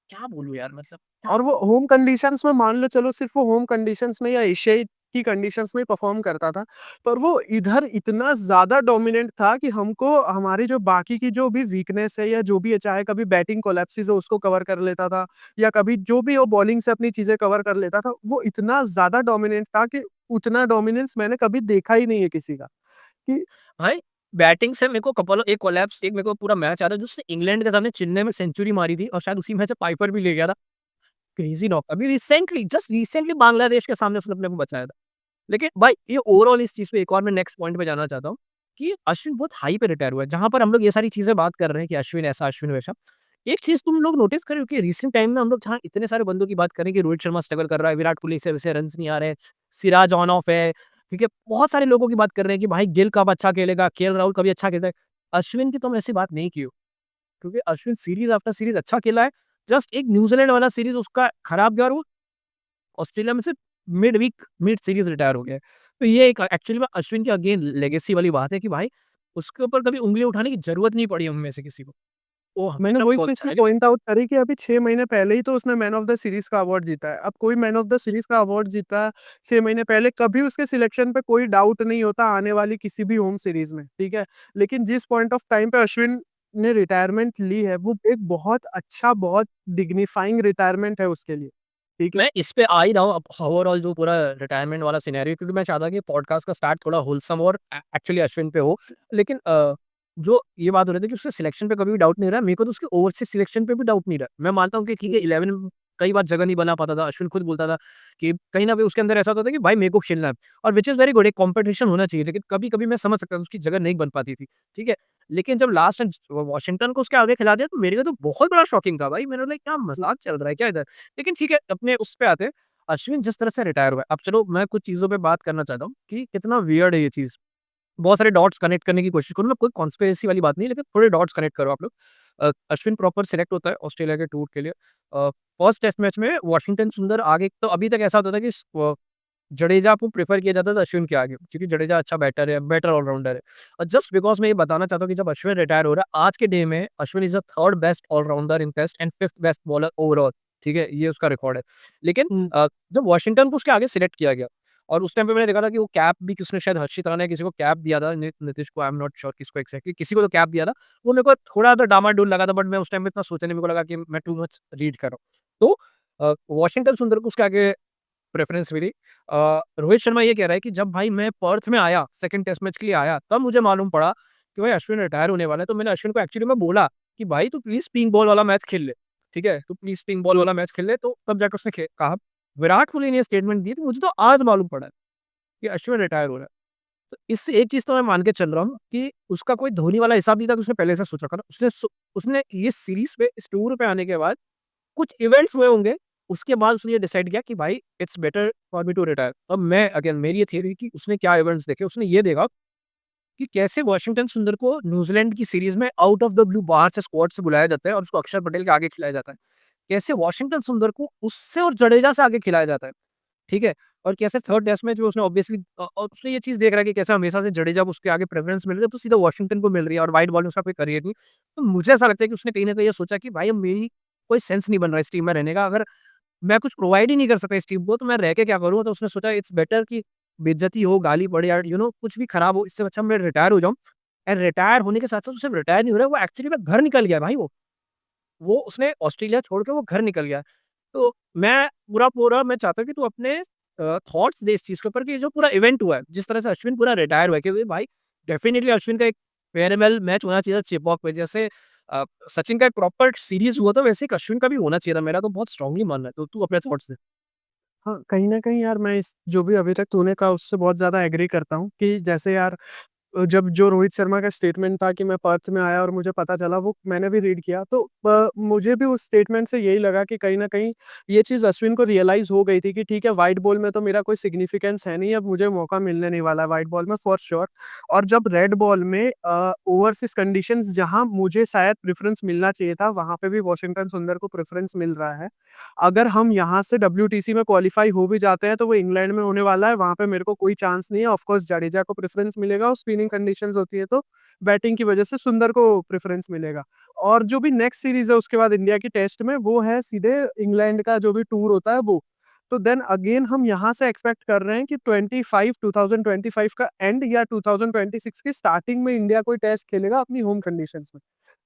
क्या बोलूँ यार मतलब क्या और वो होम कंडीशंस में, मान लो चलो सिर्फ़ वो होम कंडीशंस में या एशियाई की कंडीशंस में परफ़ॉर्म करता था, पर वो इधर इतना ज़्यादा डोमिनेंट था कि हमको हमारी जो बाकी की जो भी वीकनेस है या जो भी है, चाहे कभी बैटिंग कोलैप्सिस है उसको कवर कर लेता था, या कभी जो भी वो बॉलिंग से अपनी चीज़ें कवर कर लेता था। वो इतना ज़्यादा डोमिनेंट था कि उतना डोमिनेंस मैंने कभी देखा ही नहीं है किसी का, कि भाई बैटिंग से मेरे को एक कोलैप्स एक मेरे को पूरा मैच याद है जिसने इंग्लैंड के सामने चेन्नई में सेंचुरी मारी थी और शायद उसी मैच में पाइपर भी ले गया था। क्रेज़ी नॉक अभी रिसेंटली बांग्लादेश के सामने उसने अपने को बचाया था। लेकिन भाई ये ओवरऑल इस चीज़ पे एक और मैं नेक्स्ट पॉइंट पे जाना चाहता हूँ कि अश्विन बहुत हाई पे रिटायर हुआ है। जहाँ पर हम लोग ये सारी चीज़ें बात कर रहे हैं कि अश्विन ऐसा, अश्विन वैसा। एक चीज़ तुम लोग नोटिस करो कि रिसेंट टाइम में हम लोग जहाँ इतने सारे बंदों की बात करें कि रोहित शर्मा स्ट्रगल कर रहा है, विराट कोहली से वैसे रन्स नहीं आ रहे हैं, सिराज ऑन ऑफ है, ठीक है? बहुत सारे लोगों की बात कर रहे हैं कि भाई गिल कब अच्छा खेलेगा, केएल राहुल कभी अच्छा खेलता है। अश्विन की तुम ऐसी बात नहीं की हो। क्योंकि अश्विन सीरीज़ आफ्टर सीरीज़ अच्छा खेला है। जस्ट एक न्यूज़ीलैंड वाला सीरीज़ उसका खराब गया और वो ऑस्ट्रेलिया में से मिड सीरीज़ रिटायर हो गया है। तो ये एक एक्चुअली में अश्विन की अगेन लेगेसी वाली बात है कि भाई उसके ऊपर कभी उँगली उठाने की ज़रूरत नहीं पड़ी हम में से किसी को। वो मैंने हमेशा वही बहुत तो अच्छा इसमें है। पॉइंट आउट करी कि अभी 6 महीने पहले ही तो उसने मैन ऑफ द सीरीज़ का अवार्ड जीता है। अब कोई मैन ऑफ द सीरीज़ का अवार्ड जीता है 6 महीने पहले, कभी उसके सिलेक्शन पे कोई डाउट नहीं होता आने वाली किसी भी होम सीरीज़ में, ठीक है? लेकिन जिस पॉइंट ऑफ टाइम पे अश्विन ने रिटायरमेंट ली है, वो एक बहुत अच्छा, बहुत डिग्निफाइंग रिटायरमेट है उसके लिए, ठीक है? मैं इस पे आ ही रहा हूँ अब ओवरऑल जो पूरा रिटायरमेंट वाला सिनेरियो क्योंकि मैं चाहता कि पॉडकास्ट का स्टार्ट थोड़ा होलसम और एक्चुअली अश्विन पे हो। लेकिन जो ये बात हो रही थी कि उसके सिलेक्शन पे कभी भी डाउट नहीं रहा, मेरे को तो उसके ओवरसीज़ सिलेक्शन पे भी डाउट नहीं रहा। मैं मानता हूँ कि ठीक है 11 कई बार जगह नहीं बना पाता था। अश्विन खुद बोलता था कि कहीं न कहीं उसके अंदर ऐसा होता था कि भाई मेरे को खेलना है और व्हिच इज़ वेरी गुड एक कॉम्पिटिशन होना चाहिए। लेकिन कभी-कभी मैं समझ सकता हूँ उसकी जगह नहीं बन पाती थी। ठीक है? लेकिन जब लास्ट टाइम वॉशिंगटन को उसके आगे खिला दिया तो मेरे लिए तो बहुत बड़ा शॉकिंग था भाई। मैंने बोला क्या मज़ाक चल रहा है क्या इधर? लेकिन ठीक है, अपने उस पे आते हैं। अश्विन जिस तरह से रिटायर हुआ है, अब चलो मैं कुछ चीज़ों पे बात करना चाहता हूँ कि कितना वियर्ड है ये चीज़। बहुत सारे डॉट्स कनेक्ट करने की कोशिश करूँ, मतलब कोई कॉन्स्पिरेसी वाली बात नहीं है, लेकिन थोड़े डॉट्स कनेक्ट करो आप लोग। अश्विन प्रॉपर सेलेक्ट होता है ऑस्ट्रेलिया के टूर के लिए। फर्स्ट टेस्ट मैच में वॉशिंगटन सुंदर आगे तो अभी तक ऐसा होता था कि जडेजा को प्रेफर किया जाता था अश्विन के आगे, क्योंकि जडेजा अच्छा बैटर है, बेटर ऑलराउंडर है। और जस्ट बिकॉज मैं ये बताना चाहता हूँ कि जब अश्विन रिटायर हो रहा है आज के डे में, Ashwin is the third best all-rounder in Test and fifth best bowler overall. ठीक है, ये उसका रिकॉर्ड है। लेकिन हुँ। जब वॉशिंगटन को उसके आगे सिलेक्ट किया गया, और उस टाइम पे मैंने देखा था कि वो कैप भी किसने, शायद हर्षित राणा ने किसी को कैप दिया था, नीतीश को, आई एम नॉट श्योर किसको एग्जैक्टली, किसी को तो कैप दिया था। वो मेरे को थोड़ा तो डामाडोल लगा था, बट मैं उस टाइम पे इतना सोचा नहीं, मेरे को लगा कि मैं टू मच रीड कर रहा हूँ। तो वॉशिंगटन सुंदर को उसके आगे प्रेफ़रेंस मिली। रोहित शर्मा ये कह रहा है कि जब भाई मैं पर्थ में आया, सेकंड टेस्ट मैच के लिए आया, तब मुझे मालूम पड़ा कि भाई अश्विन रिटायर होने वाला है। तो मैंने अश्विन को एक्चुअली में बोला कि भाई तू प्लीज़ पिंक बॉल वाला मैच खेल ले, ठीक है? तू प्लीज़ पिंक बॉल वाला मैच खेल ले, तो तब जाके उसने कहा। विराट कोहली ने ये स्टेटमेंट दी, तो मुझे तो आज मालूम पड़ा है कि अश्विन रिटायर हो रहा है। तो इससे एक चीज़ तो मैं मान के चल रहा हूँ कि उसका कोई धोनी वाला हिसाब नहीं था कि उसने पहले से सोच रखा था। उसने ये सीरीज़ पे, इस टूर पे आने के बाद कुछ इवेंट्स हुए होंगे, उसके बाद उसने ये डिसाइड किया कि भाई it's better for me to retire. अब मैं अगेन, मेरी ये थियरी कि उसने क्या इवेंट्स देखे, उसने ये देखा कि कैसे वॉशिंगटन सुंदर को न्यूजीलैंड की सीरीज में आउट ऑफ द ब्लू बाहर से स्क्वाड से बुलाया जाता है और उसको अक्षर पटेल के आगे खिलाया जाता है। कैसे वॉशिंगटन सुंदर को उससे और जडेजा से आगे खिलाया जाता है, ठीक है? और कैसे थर्ड टेस्ट मैच में उसने ऑब्वियसली और उसने ये चीज़ देख रहा है कि कैसे हमेशा से जडेजा को उसके आगे प्रेफ़रेंस मिल रही है, तो सीधा वॉशिंगटन को मिल रही है और व्हाइट बॉल में उसका कोई करियर नहीं। तो मुझे ऐसा लगता है कि उसने कहीं न कहीं ये सोचा कि भाई अब मेरी कोई सेंस नहीं बन रहा है इस टीम में रहने का। अगर मैं कुछ प्रोवाइड ही नहीं कर सकता इस टीम को, तो मैं रह के क्या करूँ? तो उसने सोचा इट्स बेटर कि बेइज्जती हो, गाली पड़े या कुछ भी खराब हो, इससे अच्छा मैं रिटायर हो जाऊँ। एंड रिटायर होने के साथ-साथ वो सिर्फ रिटायर नहीं हो रहा है, वो एक्चुअली में घर निकल गया है भाई वो। वो उसने ऑस्ट्रेलिया छोड़ के वो घर निकल गया है। तो मैं पूरा-पूरा मैं चाहता हूँ कि तू अपने थॉट्स दे इस चीज़ के ऊपर कि जो पूरा इवेंट हुआ है, जिस तरह से अश्विन पूरा रिटायर हुआ है, कि भाई डेफिनिटली अश्विन का एक फेयरवेल मैच होना चाहिए था चेपॉक पे। जैसे सचिन का एक प्रॉपर सीरीज़ हुआ था, वैसे एक अश्विन का भी होना चाहिए था। मेरा तो बहुत स्ट्रांगली मानना है। तो तू अपने थॉट्स दे। हाँ, कहीं न कहीं यार मैं इस जो भी अभी तक तूने कहा उससे बहुत ज़्यादा एग्री करता हूँ कि जैसे यार जब जो रोहित शर्मा का स्टेटमेंट था कि मैं पर्थ में आया और मुझे पता चला, वो मैंने भी रीड किया, तो मुझे भी उस स्टेटमेंट से यही लगा कि कहीं न कहीं ये चीज़ अश्विन को रियलाइज़ हो गई थी कि ठीक है, व्हाइट बॉल में तो मेरा कोई सिग्निफिकेंस है नहीं, अब मुझे मौका मिलने नहीं वाला है व्हाइट बॉल में फॉर श्योर। और जब रेड बॉल में ओवरसीज़ कंडीशंस जहाँ मुझे शायद प्रेफ़रेंस मिलना चाहिए था, वहाँ पे भी वॉशिंगटन सुंदर को प्रेफ़रेंस मिल रहा है। अगर हम यहाँ से डब्ल्यूटीसी में क्वालीफाई हो भी जाते हैं, तो वो इंग्लैंड में होने वाला है, वहाँ पे मेरे को कोई चांस नहीं है। ऑफ कोर्स जडेजा को प्रेफ़रेंस मिलेगा और स्पिनिंग कंडीशंस होती है, तो बैटिंग की वजह से सुंदर को प्रेफ़रेंस मिलेगा। और जो भी नेक्स्ट सीरीज़ है उसके बाद इंडिया की टेस्ट में, वो है सीधे इंग्लैंड का जो भी टूर होता है वो। तो देन अगेन हम यहाँ से एक्सपेक्ट कर रहे हैं कि 2025 का एंड या 2026 की स्टार्टिंग में इंडिया कोई टेस्ट खेलेगा अपनी होम कंडीशंस में।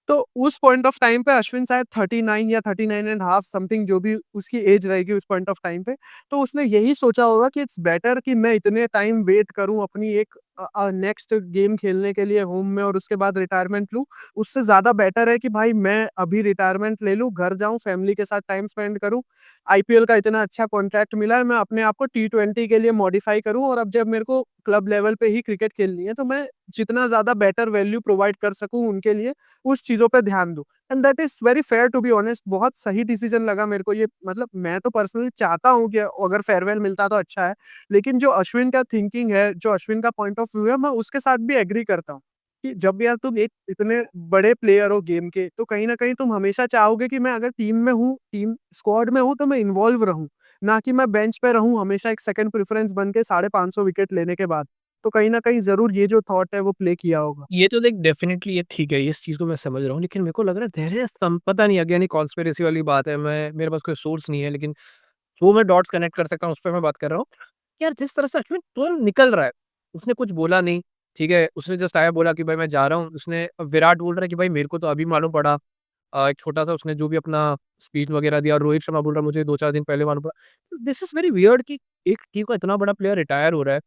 तो उस पॉइंट ऑफ टाइम पे अश्विन शायद 39 या 39 एंड हाफ समथिंग जो भी उसकी एज रहेगी उस पॉइंट ऑफ टाइम पे, तो उसने यही सोचा होगा कि इट्स बेटर कि मैं इतने टाइम वेट करूँ अपनी एक नेक्स्ट गेम खेलने के लिए होम में और उसके बाद रिटायरमेंट लूँ। उससे ज़्यादा बेटर है कि भाई मैं अभी रिटायरमेंट ले लूँ, घर जाऊँ, फैमिली के साथ टाइम स्पेंड करूँ। आईपीएल का इतना अच्छा कॉन्ट्रैक्ट मिला है, मैं अपने आप को टी20 के लिए मॉडिफाई करूँ और अब जब मेरे को क्लब लेवल पे ही क्रिकेट खेलनी है, तो मैं जितना ज़्यादा बेटर वैल्यू प्रोवाइड कर सकूँ उनके लिए, उस चीज़ों पे ध्यान दूँ। And that is very fair to be honest, बहुत सही डिसीज़न लगा मेरे को ये, मतलब मैं तो पर्सनली चाहता हूँ कि अगर फेयरवेल मिलता तो अच्छा है। लेकिन जो अश्विन का थिंकिंग है, जो अश्विन का पॉइंट ऑफ व्यू है, मैं उसके साथ भी एग्री करता हूँ, कि जब यार तुम एक इतने बड़े प्लेयर हो गेम के, तो कहीं न कहीं तुम हमेशा चाहोगे कि मैं अगर टीम में हूँ, टीम स्क्वाड में हूँ, तो मैं इन्वॉल्व रहूँ, ना कि मैं बेंच पे रहूँ हमेशा एक सेकंड प्रेफ़रेंस बन के 550 विकेट लेने के बाद। तो कहीं न कहीं ज़रूर ये जो थॉट है वो प्ले किया होगा। ये तो देख डेफ़िनिटली ये ठीक है, इस चीज़ को मैं समझ रहा हूँ, लेकिन मेरे को लग रहा है देयर इज़ सम, पता नहीं अगेन ये कॉन्स्पिरेसी वाली बात है, मेरे पास कोई सोर्स नहीं है, लेकिन जो मैं डॉट्स कनेक्ट कर सकता हूँ, उस पे मैं बात कर रहा हूँ। यार जिस तरह से अश्विन तुरंत निकल रहा है, उसने कुछ बोला नहीं, ठीक है? उसने जस्ट आया बोला कि भाई मैं जा रहा हूँ, उसने विराट बोल रहा है कि भाई मेरे को तो अभी मालूम पड़ा। एक छोटा-सा उसने जो भी अपना स्पीच वगैरह दिया, और रोहित शर्मा बोल रहा है मुझे 2-4 दिन पहले मालूम पड़ा। दिस इज़ वेरी वियर्ड कि एक टीम का इतना बड़ा प्लेयर रिटायर हो रहा है,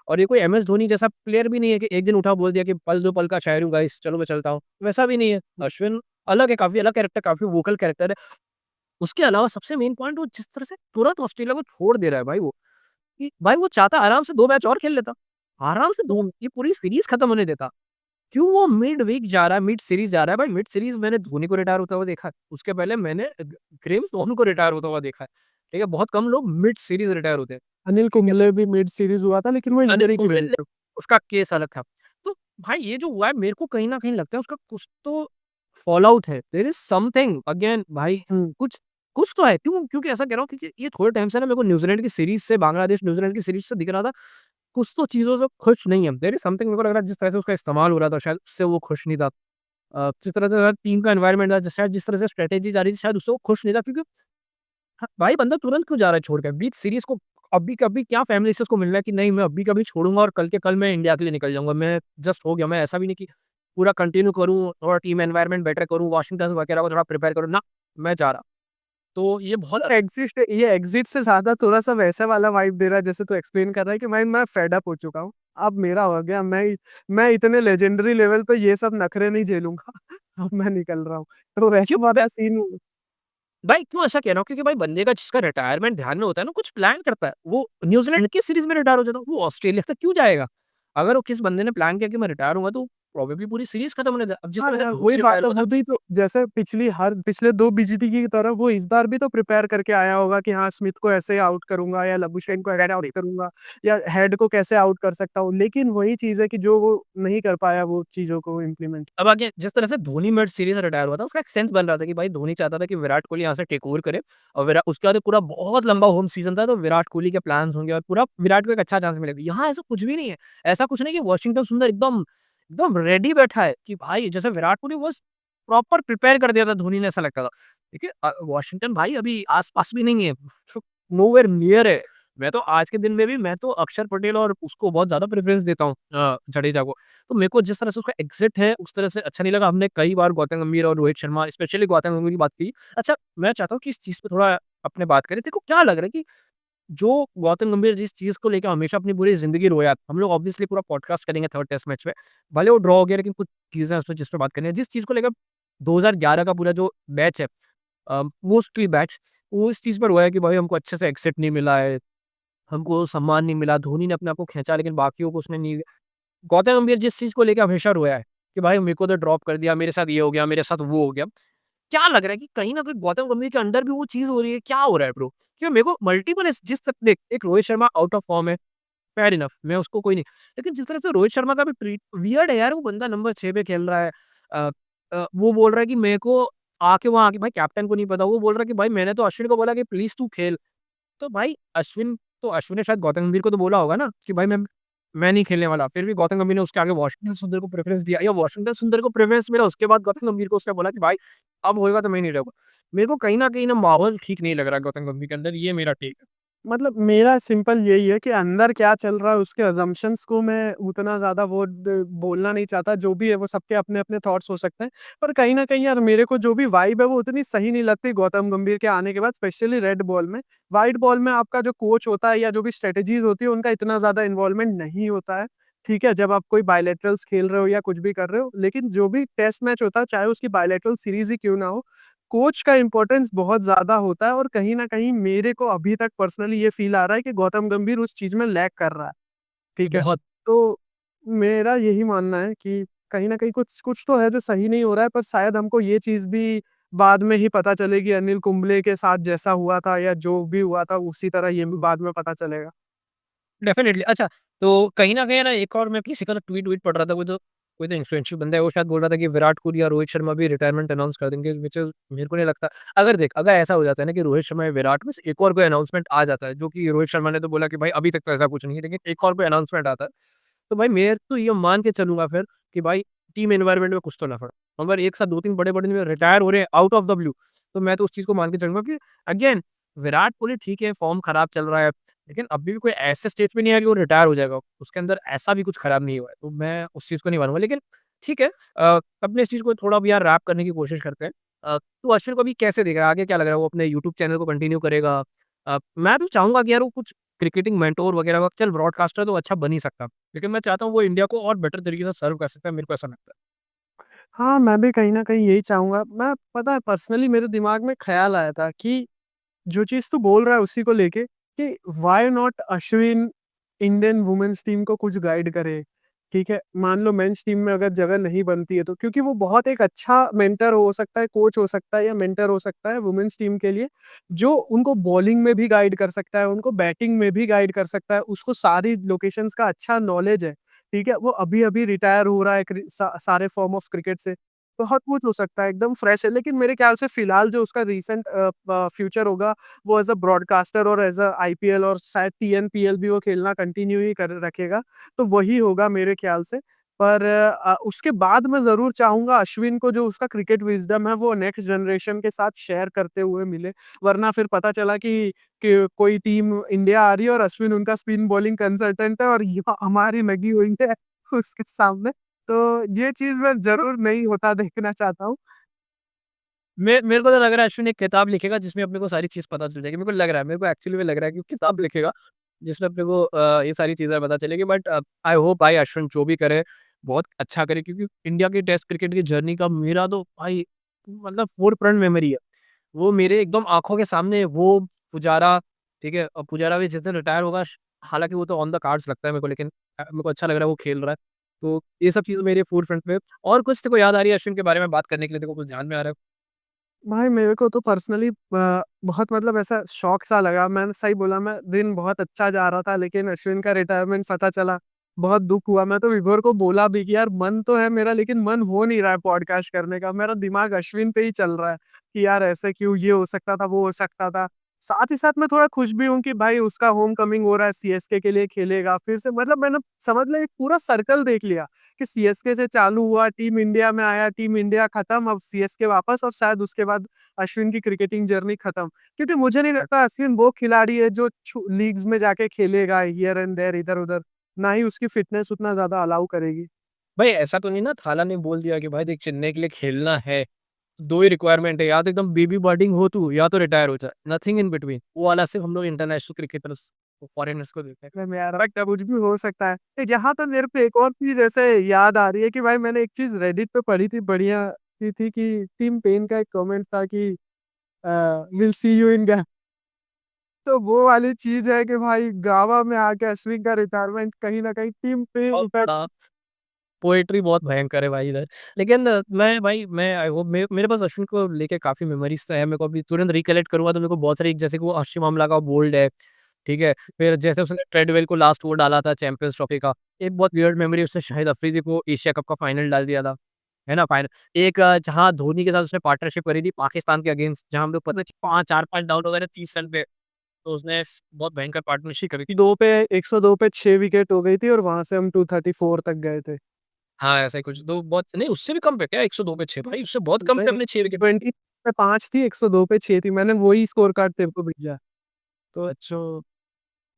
और ये कोई एमएस धोनी जैसा प्लेयर भी नहीं है कि एक दिन उठा बोल दिया कि पल दो पल का शायर हूँ गाइस, चलो मैं चलता हूँ। वैसा भी नहीं है। अश्विन अलग है, काफ़ी अलग कैरेक्टर, काफ़ी वोकल कैरेक्टर है। उसके अलावा सबसे मेन पॉइंट, वो जिस तरह से तुरंत ऑस्ट्रेलिया को छोड़ दे रहा है भाई वो, कि भाई वो चाहता आराम से 2 मैच और खेल लेता। आराम से 2, ये पूरी सीरीज़ खत्म होने देता। क्यों वो मिड वीक जा रहा है, मिड सीरीज़ जा रहा है? भाई मिड सीरीज़ मैंने धोनी को रिटायर होता हुआ देखा है। उसके पहले मैंने ग्रेम स्टोन को रिटायर होता हुआ देखा है। ठीक है? बहुत कम लोग मिड सीरीज़ रिटायर होते हैं। अनिल ठीक है? कुंबले भी मिड सीरीज़ हुआ था, लेकिन वो अनिल इंजरी की कुंबले वजह से। उसका केस अलग था। तो भाई ये जो हुआ है, मेरे को कहीं न कहीं लगता है उसका कुछ तो फॉल आउट है। देयर इज़ समथिंग अगेन भाई, हुँ। कुछ कुछ तो है क्यों क्योंकि ऐसा कह रहा हूँ क्योंकि ये थोड़े टाइम से ना मेरे को न्यूजीलैंड की सीरीज़ से बांग्लादेश न्यूजीलैंड की सीरीज़ से दिख रहा था, कुछ तो चीज़ों से खुश नहीं है। देयर इज़ समथिंग मेरे को लग रहा है जिस तरह से उसका इस्तेमाल हो रहा था शायद उससे वो खुश नहीं था। जिस तरह से टीम का एनवायरनमेंट था शायद जिस तरह से स्ट्रैटेजी जा रही थी शायद उससे वो खुश नहीं था क्योंकि हाँ, भाई बंदा तुरंत क्यों जा रहा है छोड़ के? बीच सीरीज़ को अभी के अभी क्या फैमिली से उसको मिल रहा है कि नहीं मैं अभी के अभी छोड़ूँगा और कल के कल मैं इंडिया के लिए निकल जाऊँगा। मैं जस्ट हो गया, मैं ऐसा भी नहीं कि पूरा कंटिन्यू करूँ, थोड़ा टीम एनवायरनमेंट बेटर करूँ, वॉशिंगटन वगैरह को थोड़ा प्रिपेयर करूँ, ना, मैं जा रहा। तो ये बहुत और ये एग्ज़िट से ज़्यादा थोड़ा-सा वैसा वाला वाइब दे रहा है जैसे तू एक्सप्लेन कर रहा है कि मैं फेड अप हो चुका हूँ। अब मेरा हो गया, मैं इतने लेजेंडरी लेवल पे ये सब नखरे नहीं झेलूँगा। अब मैं निकल रहा हूँ। तो वैसा क्यों वाला सीन भाई क्यों ऐसा कह रहा हूँ? क्योंकि भाई बंदे का जिसका रिटायरमेंट ध्यान में होता है ना, कुछ प्लान करता है। वो न्यूज़ीलैंड की सीरीज़ में रिटायर हो जाता है, वो ऑस्ट्रेलिया तक क्यों जाएगा? अगर वो किस बंदे ने प्लान किया कि मैं रिटायर होऊँगा तो प्रोबेबली पूरी सीरीज़ खत्म होने दे। अब जिस हाँ तरह से यार, धोनी वही रिटायर बात है, हुआ था वो भी तो जैसे पिछले 2 बीजीटी की तरह वो इस बार भी तो प्रिपेयर करके आया होगा कि हाँ, स्मिथ को ऐसे आउट करूँगा या लबुशेन को ऐसे आउट करूँगा या हेड को कैसे आउट कर सकता हूँ। लेकिन वही चीज़ है कि जो वो नहीं कर पाया वो चीज़ों को इम्प्लीमेंट। अब आगे जिस तरह से धोनी मिड सीरीज़ से रिटायर हुआ था, उसका एक सेंस बन रहा था कि भाई धोनी चाहता था कि विराट कोहली यहाँ से टेक ओवर करे और उसके बाद पूरा बहुत लंबा होम सीज़न था, तो विराट कोहली के प्लान्स होंगे और पूरा विराट को एक अच्छा चांस मिलेगा। यहाँ ऐसा कुछ भी नहीं है। ऐसा कुछ नहीं कि वॉशिंगटन सुंदर एकदम एकदम रेडी बैठा है कि भाई जैसे विराट कोहली बस प्रॉपर प्रिपेयर कर दिया था धोनी ने ऐसा लगता था। देखिए वॉशिंगटन भाई अभी आस-पास भी नहीं है, नोवेयर नियर है। मैं तो आज के दिन में भी मैं तो अक्षर पटेल और उसको बहुत ज़्यादा प्रेफ़रेंस देता हूँ जडेजा को। तो मेरे को जिस तरह से उसका एग्ज़िट है, उस तरह से अच्छा नहीं लगा। हमने कई बार गौतम गंभीर और रोहित शर्मा, स्पेशली गौतम गंभीर की बात की। अच्छा, मैं चाहता हूँ कि इस चीज़ पे थोड़ा अपने बात करें। तेरे को क्या लग रहा है कि जो गौतम गंभीर जिस चीज़ को लेके हमेशा अपनी पूरी ज़िंदगी रोया, हम लोग ऑब्वियसली पूरा पॉडकास्ट करेंगे 3rd टेस्ट मैच पे। भले वो ड्रॉ हो गया लेकिन कुछ चीज़ें हैं उसमें जिस पे बात करनी है। जिस चीज़ को लेकर 2011 का पूरा जो बैच है मोस्टली बैच, वो इस चीज़ पर रोया है कि भाई हमको अच्छे से एक्सेप्ट नहीं मिला है। हमको सम्मान नहीं मिला, धोनी ने अपने आप को खींचा लेकिन बाकियों को उसने नहीं। गौतम गंभीर जिस चीज़ को लेके हमेशा रोया है कि भाई मेरे को तो ड्रॉप कर दिया, मेरे साथ ये हो गया, मेरे साथ वो हो गया। क्या लग रहा है कि कहीं न कहीं गौतम गंभीर के अंडर भी वो चीज़ हो रही है, क्या हो रहा है ब्रो? क्योंकि मेरे को मल्टीपल इस जिस तक देख एक Rohit Sharma out of form है, फेयर इनफ मैं उसको कोई नहीं। लेकिन जिस तरह से रोहित शर्मा का भी ट्रीट वियर्ड है यार, वो बंदा नंबर 6 पे खेल रहा है। अ वो बोल रहा है कि मेरे को आके वहाँ आके भाई कैप्टन को नहीं पता, वो बोल रहा है कि भाई मैंने तो अश्विन को बोला कि प्लीज़ तू खेल। तो भाई अश्विन ने शायद गौतम गंभीर को तो बोला होगा ना कि भाई मैं नहीं खेलने वाला। फिर भी गौतम गंभीर ने उसके आगे वाशिंगटन सुंदर को प्रेफ़रेंस दिया या वाशिंगटन सुंदर को प्रेफ़रेंस मिला उसके बाद गौतम गंभीर को उसने बोला कि भाई अब होएगा तो मैं नहीं रहूँगा। मेरे को कहीं न कहीं ना माहौल ठीक नहीं लग रहा है गौतम गंभीर के अंदर, ये मेरा टेक है। मतलब मेरा सिंपल यही है कि अंदर क्या चल रहा है उसके असम्पशन्स को मैं उतना ज़्यादा बोलना नहीं चाहता। जो भी है वो सबके अपने-अपने थॉट्स हो सकते हैं। पर कहीं न कहीं यार मेरे को जो भी वाइब है वो उतनी सही नहीं लगती गौतम गंभीर के आने के बाद, स्पेशली रेड बॉल में। व्हाइट बॉल में आपका जो कोच होता है या जो भी स्ट्रैटेजीज़ होती है उनका इतना ज़्यादा इन्वॉल्वमेंट नहीं होता है। ठीक है, जब आप कोई बायलैटरल्स खेल रहे हो या कुछ भी कर रहे हो, लेकिन जो भी टेस्ट मैच होता है चाहे उसकी बायलैटरल सीरीज़ ही क्यों ना हो, कोच का इम्पोर्टेंस बहुत ज़्यादा होता है और कहीं न कहीं मेरे को अभी तक पर्सनली ये फ़ील आ रहा है कि गौतम गंभीर उस चीज़ में लैग कर रहा है, ठीक है? बहुत तो मेरा यही मानना है कि कहीं न कहीं कुछ कुछ तो है जो सही नहीं हो रहा है, पर शायद हमको ये चीज़ भी बाद में ही पता चलेगी। अनिल कुंबले के साथ जैसा हुआ था या जो भी हुआ था उसी तरह ये भी बाद में पता चलेगा। डेफ़िनिटली। अच्छा, तो कहीं न कहीं ना एक और मैं किसी का ना ट्वीट पढ़ रहा था, कोई तो इन्फ्लुएंशियल बंदा है, वो शायद बोल रहा था कि विराट कोहली या रोहित शर्मा भी रिटायरमेंट अनाउंस कर देंगे, व्हिच इज़ मेरे को नहीं लगता। अगर देख, अगर ऐसा हो जाता है ना कि रोहित शर्मा या विराट में से एक और कोई अनाउंसमेंट आ जाता है, जो कि रोहित शर्मा ने तो बोला कि भाई अभी तक तो ऐसा कुछ नहीं है, लेकिन एक और कोई अनाउंसमेंट आता है, तो भाई मैं तो ये मान के चलूँगा फिर कि भाई टीम एनवायरनमेंट में कुछ तो लफड़ा। अगर एक साथ 2-3 बड़े-बड़े में रिटायर हो रहे हैं आउट ऑफ द ब्लू, तो मैं तो उस चीज़ को मान के चलूँगा कि अगेन विराट कोहली ठीक है, फॉर्म खराब चल रहा है, लेकिन अभी भी कोई ऐसे स्टेज पे नहीं है कि वो रिटायर हो जाएगा। उसके अंदर ऐसा भी कुछ खराब नहीं हुआ है, तो मैं उस चीज़ को नहीं मानूँगा। लेकिन ठीक है अपने इस चीज़ को थोड़ा भी यार रैप करने की कोशिश करते हैं। तो अश्विन को अभी कैसे देख रहा है? आगे क्या लग रहा है? वो अपने यूट्यूब चैनल को कंटिन्यू करेगा? मैं तो चाहूँगा कि यार वो कुछ क्रिकेटिंग मेंटोर वगैरह का चल ब्रॉडकास्टर तो अच्छा बन ही सकता है। लेकिन मैं चाहता हूँ वो इंडिया को और बेटर तरीके से सर्व कर सकता है, मेरे को ऐसा लगता है। हाँ, मैं भी कहीं न कहीं यही चाहूँगा। मैं पता है पर्सनली मेरे दिमाग में ख़्याल आया था कि जो चीज़ तू बोल रहा है उसी को लेके कि why not Ashwin Indian women's team को कुछ गाइड करे, ठीक है? मान लो मेंस टीम में अगर जगह नहीं बनती है तो क्योंकि वो बहुत एक अच्छा मेंटर हो सकता है, कोच हो सकता है या मेंटर हो सकता है वुमेन्स टीम के लिए, जो उनको बॉलिंग में भी गाइड कर सकता है, उनको बैटिंग में भी गाइड कर सकता है, उसको सारी लोकेशंस का अच्छा नॉलेज है, ठीक है? वो अभी-अभी रिटायर हो रहा है सारे फॉर्म ऑफ क्रिकेट से। बहुत कुछ हो सकता है, एकदम फ्रेश है। लेकिन मेरे ख्याल से फिलहाल जो उसका रीसेंट फ्यूचर होगा, वो एज़ अ ब्रॉडकास्टर और एज़ अ आईपीएल और शायद टीएनपीएल भी वो खेलना कंटिन्यू ही कर रखेगा, तो वही होगा मेरे ख्याल से। पर उसके बाद मैं ज़रूर चाहूँगा अश्विन को जो उसका क्रिकेट विज़डम है वो नेक्स्ट जनरेशन के साथ शेयर करते हुए मिले। वरना फिर पता चला कि कोई टीम इंडिया आ रही है और अश्विन उनका स्पिन बॉलिंग कंसल्टेंट है और ये हमारी लगी हुई है उसके सामने। तो ये चीज़ मैं ज़रूर नहीं होता देखना चाहता हूँ। मेरे को तो लग रहा है अश्विन एक किताब लिखेगा जिसमें अपने को सारी चीज़ पता चल जाएगी। मेरे को लग रहा है, मेरे को एक्चुअली में लग रहा है कि वो किताब लिखेगा जिसमें अपने को ये सारी चीज़ें पता चलेगी। बट आई होप भाई अश्विन जो भी करे बहुत अच्छा करे, क्योंकि इंडिया की टेस्ट क्रिकेट की जर्नी का मेरा तो भाई मतलब फ़ोरफ्रंट मेमोरी है। वो मेरे एकदम आँखों के सामने वो पुजारा, ठीक है? और पुजारा भी जिस दिन रिटायर होगा, हालाँकि वो तो ऑन द कार्ड्स लगता है मेरे को, लेकिन मेरे को अच्छा लग रहा है वो खेल रहा है। तो ये सब चीज़ें मेरे फ़ोरफ्रंट में। और कुछ तेरे को याद आ रही है अश्विन के बारे में बात करने के लिए, तेरे को कुछ ध्यान में आ रहा है? भाई मेरे को तो पर्सनली बहुत मतलब ऐसा शौक सा लगा। मैंने सही बोला, मैं दिन बहुत अच्छा जा रहा था लेकिन अश्विन का रिटायरमेंट पता चला, बहुत दुःख हुआ। मैं तो विभोर को बोला भी कि यार मन तो है मेरा लेकिन मन हो नहीं रहा है पॉडकास्ट करने का। मेरा दिमाग अश्विन पे ही चल रहा है कि यार ऐसे क्यों, ये हो सकता था, वो हो सकता था। साथ ही साथ मैं थोड़ा खुश भी हूँ कि भाई उसका होम कमिंग हो रहा है, सीएसके के लिए खेलेगा फिर से। मतलब मैंने समझ लो एक पूरा सर्कल देख लिया कि सीएसके से चालू हुआ, टीम इंडिया में आया, टीम इंडिया खत्म, अब सीएसके वापस और शायद उसके बाद अश्विन की क्रिकेटिंग जर्नी खत्म। क्योंकि मुझे नहीं लगता अश्विन वो खिलाड़ी है जो लीग्स में जाके खेलेगा हियर एंड देयर, इधर-उधर। ना ही उसकी फिटनेस उतना ज़्यादा अलाउ करेगी। भाई ऐसा तो नहीं ना, थाला ने बोल दिया कि भाई देख चेन्नई के लिए खेलना है, 2 ही रिक्वायरमेंट है, या तो एकदम बेबी बर्डिंग हो तू या तो रिटायर हो जा, नथिंग इन बिटवीन। वो वाला सिर्फ हम लोग इंटरनेशनल क्रिकेटर्स, फॉरेनर्स को देते हैं। मतलब यार लगता है कुछ भी हो सकता है। यहाँ तो मेरे को एक और चीज़ ऐसे याद आ रही है कि भाई मैंने एक चीज़ रेडिट पे पढ़ी थी, बढ़िया सी थी कि टिम पेन का एक कमेंट था कि विल सी यू इन गा। तो वो वाली चीज़ है कि भाई गावा में आके अश्विन का रिटायरमेंट कहीं न कहीं टीम पे बहुत इफेक्ट। बड़ा पोएट्री बहुत भयंकर है भाई इधर। लेकिन मैं भाई मैं आई होप मेरे पास अश्विन को लेके काफ़ी मेमोरीज़ तो है। मेरे को अभी तुरंत रिकलेक्ट करूँगा तो मेरे को बहुत सारी, जैसे कि वो हर्षिम अमला का बोल्ड है, ठीक है? फिर जैसे उसने ट्रेडवेल को लास्ट वो डाला था चैंपियंस ट्रॉफी का, एक बहुत वियर्ड मेमोरी उसने शाहिद अफरीदी को एशिया कप का फाइनल डाल दिया था, है ना? एक जहाँ धोनी के साथ उसने पार्टनरशिप करी थी पाकिस्तान के अगेंस्ट, जहाँ हम लोग पता है कि 5 4-5 डाउन हो गए थे 30 रन पे, तो उसने बहुत भयंकर पार्टनरशिप करी थी। 2 पे 102 पे 6 विकेट हो गई थी और वहाँ से हम 234 तक गए थे। हाँ, ऐसा ही कुछ तो बहुत नहीं, उससे भी कम पे क्या 102 पे 6 भाई, उससे बहुत कम पे नहीं, अपने 6 विकेट। 20 पे 5 थी, 102 पे 6 थी। मैंने वही स्कोर कार्ड तेरे को भेजा। तो अच्छा,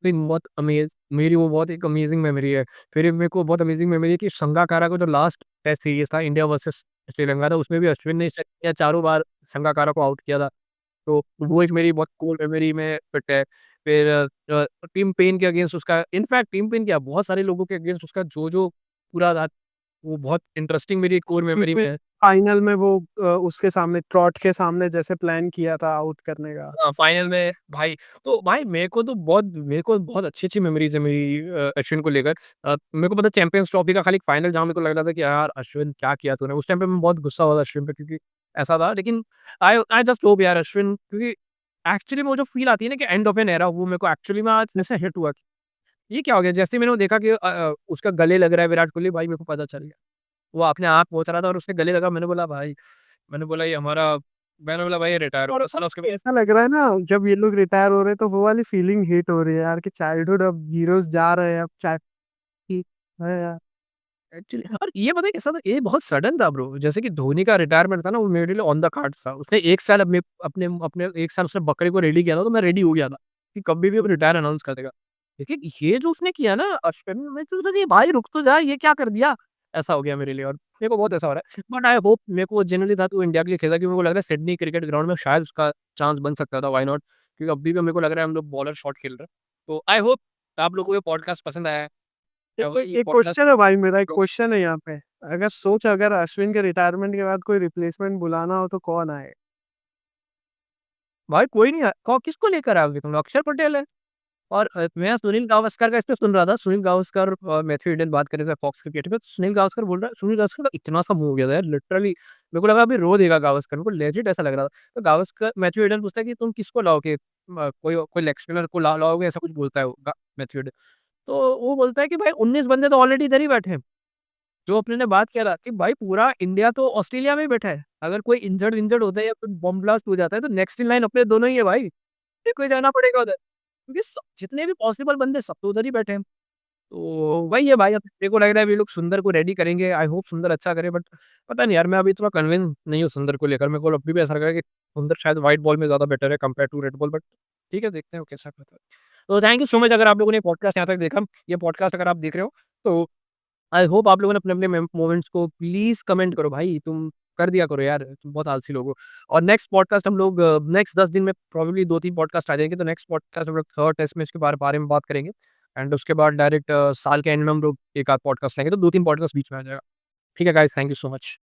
नहीं बहुत मेरी वो बहुत एक अमेज़िंग मेमोरी है। फिर एक मेरे को बहुत अमेज़िंग मेमोरी है कि संगाकारा को जो लास्ट टेस्ट सीरीज़ था इंडिया वर्सेस श्रीलंका था, उसमें भी अश्विन ने या चारों बार संगाकारा को आउट किया था। तो वो एक मेरी बहुत कोर मेमोरी में फिट है। फिर टिम पेन के अगेंस्ट उसका, इनफैक्ट टिम पेन क्या बहुत सारे लोगों के अगेंस्ट उसका जो पूरा था, वो बहुत इंटरेस्टिंग मेरी कोर मेमोरी में है। फाइनल में वो उसके सामने ट्रॉट के सामने जैसे प्लान किया था आउट करने का। हाँ, फाइनल में भाई, तो भाई मेरे को बहुत अच्छी-अच्छी मेमोरीज़ है मेरी अश्विन को लेकर। मेरे को पता है चैंपियंस ट्रॉफी का खाली फाइनल जहाँ मेरे को लग रहा था कि यार अश्विन क्या किया तूने? उस टाइम पे मैं बहुत गुस्सा हुआ था अश्विन पे, क्योंकि ऐसा था, लेकिन आई जस्ट होप यार अश्विन, क्योंकि एक्चुअली में वो जो फ़ील आती है ना कि एंड ऑफ एन एरा, वो मेरे को एक्चुअली में आज जैसे हिट हुआ कि ये क्या हो गया? जैसे ही मैंने वो देखा कि उसका गले लग रहा है विराट कोहली, भाई मेरे को पता चल गया। वो अपने आप पहुँच रहा था और उसके गले लगा, मैंने बोला ये हमारा, मैंने बोला भाई ये रिटायर हो रहा है साला उसके बाद। ऐसा लग रहा है ना जब ये लोग रिटायर हो रहे हैं तो वो वाली फीलिंग हिट हो रही है यार कि चाइल्डहुड अब हीरोज जा रहे हैं, अब चाहे कि है यार। एक्चुअली और ये पता है कैसा था, ये बहुत सडन था ब्रो। जैसे कि धोनी का रिटायरमेंट था ना, वो मेरे लिए ऑन द कार्ड्स था। उसने 1 साल अपने अपने अपने 1 साल उसने बकरे को रेडी किया था, तो मैं रेडी हो गया था कि कभी भी वो रिटायर अनाउंस कर देगा। लेकिन ये जो उसने किया ना अश्विन, मैं तो सोचा कि भाई रुक तो जा, ये क्या कर दिया? ऐसा हो गया मेरे लिए, और मेरे को बहुत ऐसा हो रहा है। बट आई होप, मेरे को जेनुइनली था कि वो इंडिया के लिए खेला, क्योंकि मेरे को लग रहा है सिडनी क्रिकेट ग्राउंड में शायद उसका चांस बन सकता था, व्हाई नॉट? क्योंकि अभी भी मेरे को लग रहा है हम लोग बॉलर शॉट खेल रहे हैं। तो आई होप आप लोगों को ये पॉडकास्ट पसंद आया है। ये एक पॉडकास्ट क्वेश्चन है भाई, मेरा एक क्वेश्चन है यहाँ पे। अगर अश्विन के रिटायरमेंट के बाद कोई रिप्लेसमेंट बुलाना हो तो कौन आए? भाई कोई नहीं किसको लेकर आओगे तुम लोग? अक्षर पटेल है। और मैं सुनील गावस्कर का इस पे सुन रहा था, सुनील गावस्कर और मैथ्यू हेडन बात कर रहे थे फॉक्स क्रिकेट पे, तो सुनील गावस्कर बोल रहा है, सुनील गावस्कर का इतना सा मुंह हो गया था यार, लिटरली मेरे को लगा अभी रो देगा गावस्कर, मेरे को लेजिट ऐसा लग रहा था। तो गावस्कर, मैथ्यू हेडन पूछता है कि तुम किसको लाओगे, कोई कोई लेग स्पिनर को लाओगे, ऐसा कुछ बोलता है वो मैथ्यू हेडन। तो वो बोलता है कि भाई 19 बंदे तो ऑलरेडी इधर ही बैठे हैं। जो अपने ने बात किया था कि भाई पूरा इंडिया तो ऑस्ट्रेलिया में ही बैठा है। अगर कोई इंजर्ड विंजर्ड होता है या कुछ बॉम्ब ब्लास्ट हो जाता है तो नेक्स्ट इन लाइन अपने दोनों ही है भाई। फिर कोई जाना पड़ेगा उधर। क्योंकि जितने भी पॉसिबल बंदे सब तो उधर ही बैठे हैं। तो वही है भाई, अब मेरे को लग रहा है ये लोग सुंदर को रेडी करेंगे। आई होप सुंदर अच्छा करे, बट पता नहीं यार, मैं अभी थोड़ा कन्विंस नहीं हूँ सुंदर को लेकर। मेरे को अभी भी ऐसा लग रहा है कि सुंदर शायद व्हाइट बॉल में ज़्यादा बेटर है compare to red ball, but ठीक है, देखते हैं वो कैसा करता है। तो थैंक यू सो मच अगर आप लोगों ने पॉडकास्ट यहाँ तक देखा। ये पॉडकास्ट अगर आप देख रहे हो तो आई होप आप लोगों ने अपने-अपने मोमेंट्स को प्लीज़ कमेंट करो भाई, तुम कर दिया करो यार, तुम बहुत आलसी लोग हो। और नेक्स्ट पॉडकास्ट हम लोग नेक्स्ट 10 दिन में प्रोबेबली 2-3 पॉडकास्ट आ जाएँगे, तो नेक्स्ट पॉडकास्ट हम लोग थर्ड टेस्ट मैच के बारे में बात करेंगे। एंड उसके बाद डायरेक्ट साल के एंड में हम लोग 1 आध पॉडकास्ट लेंगे, तो 2-3 पॉडकास्ट बीच में आ जाएगा। ठीक है guys, thank you so much.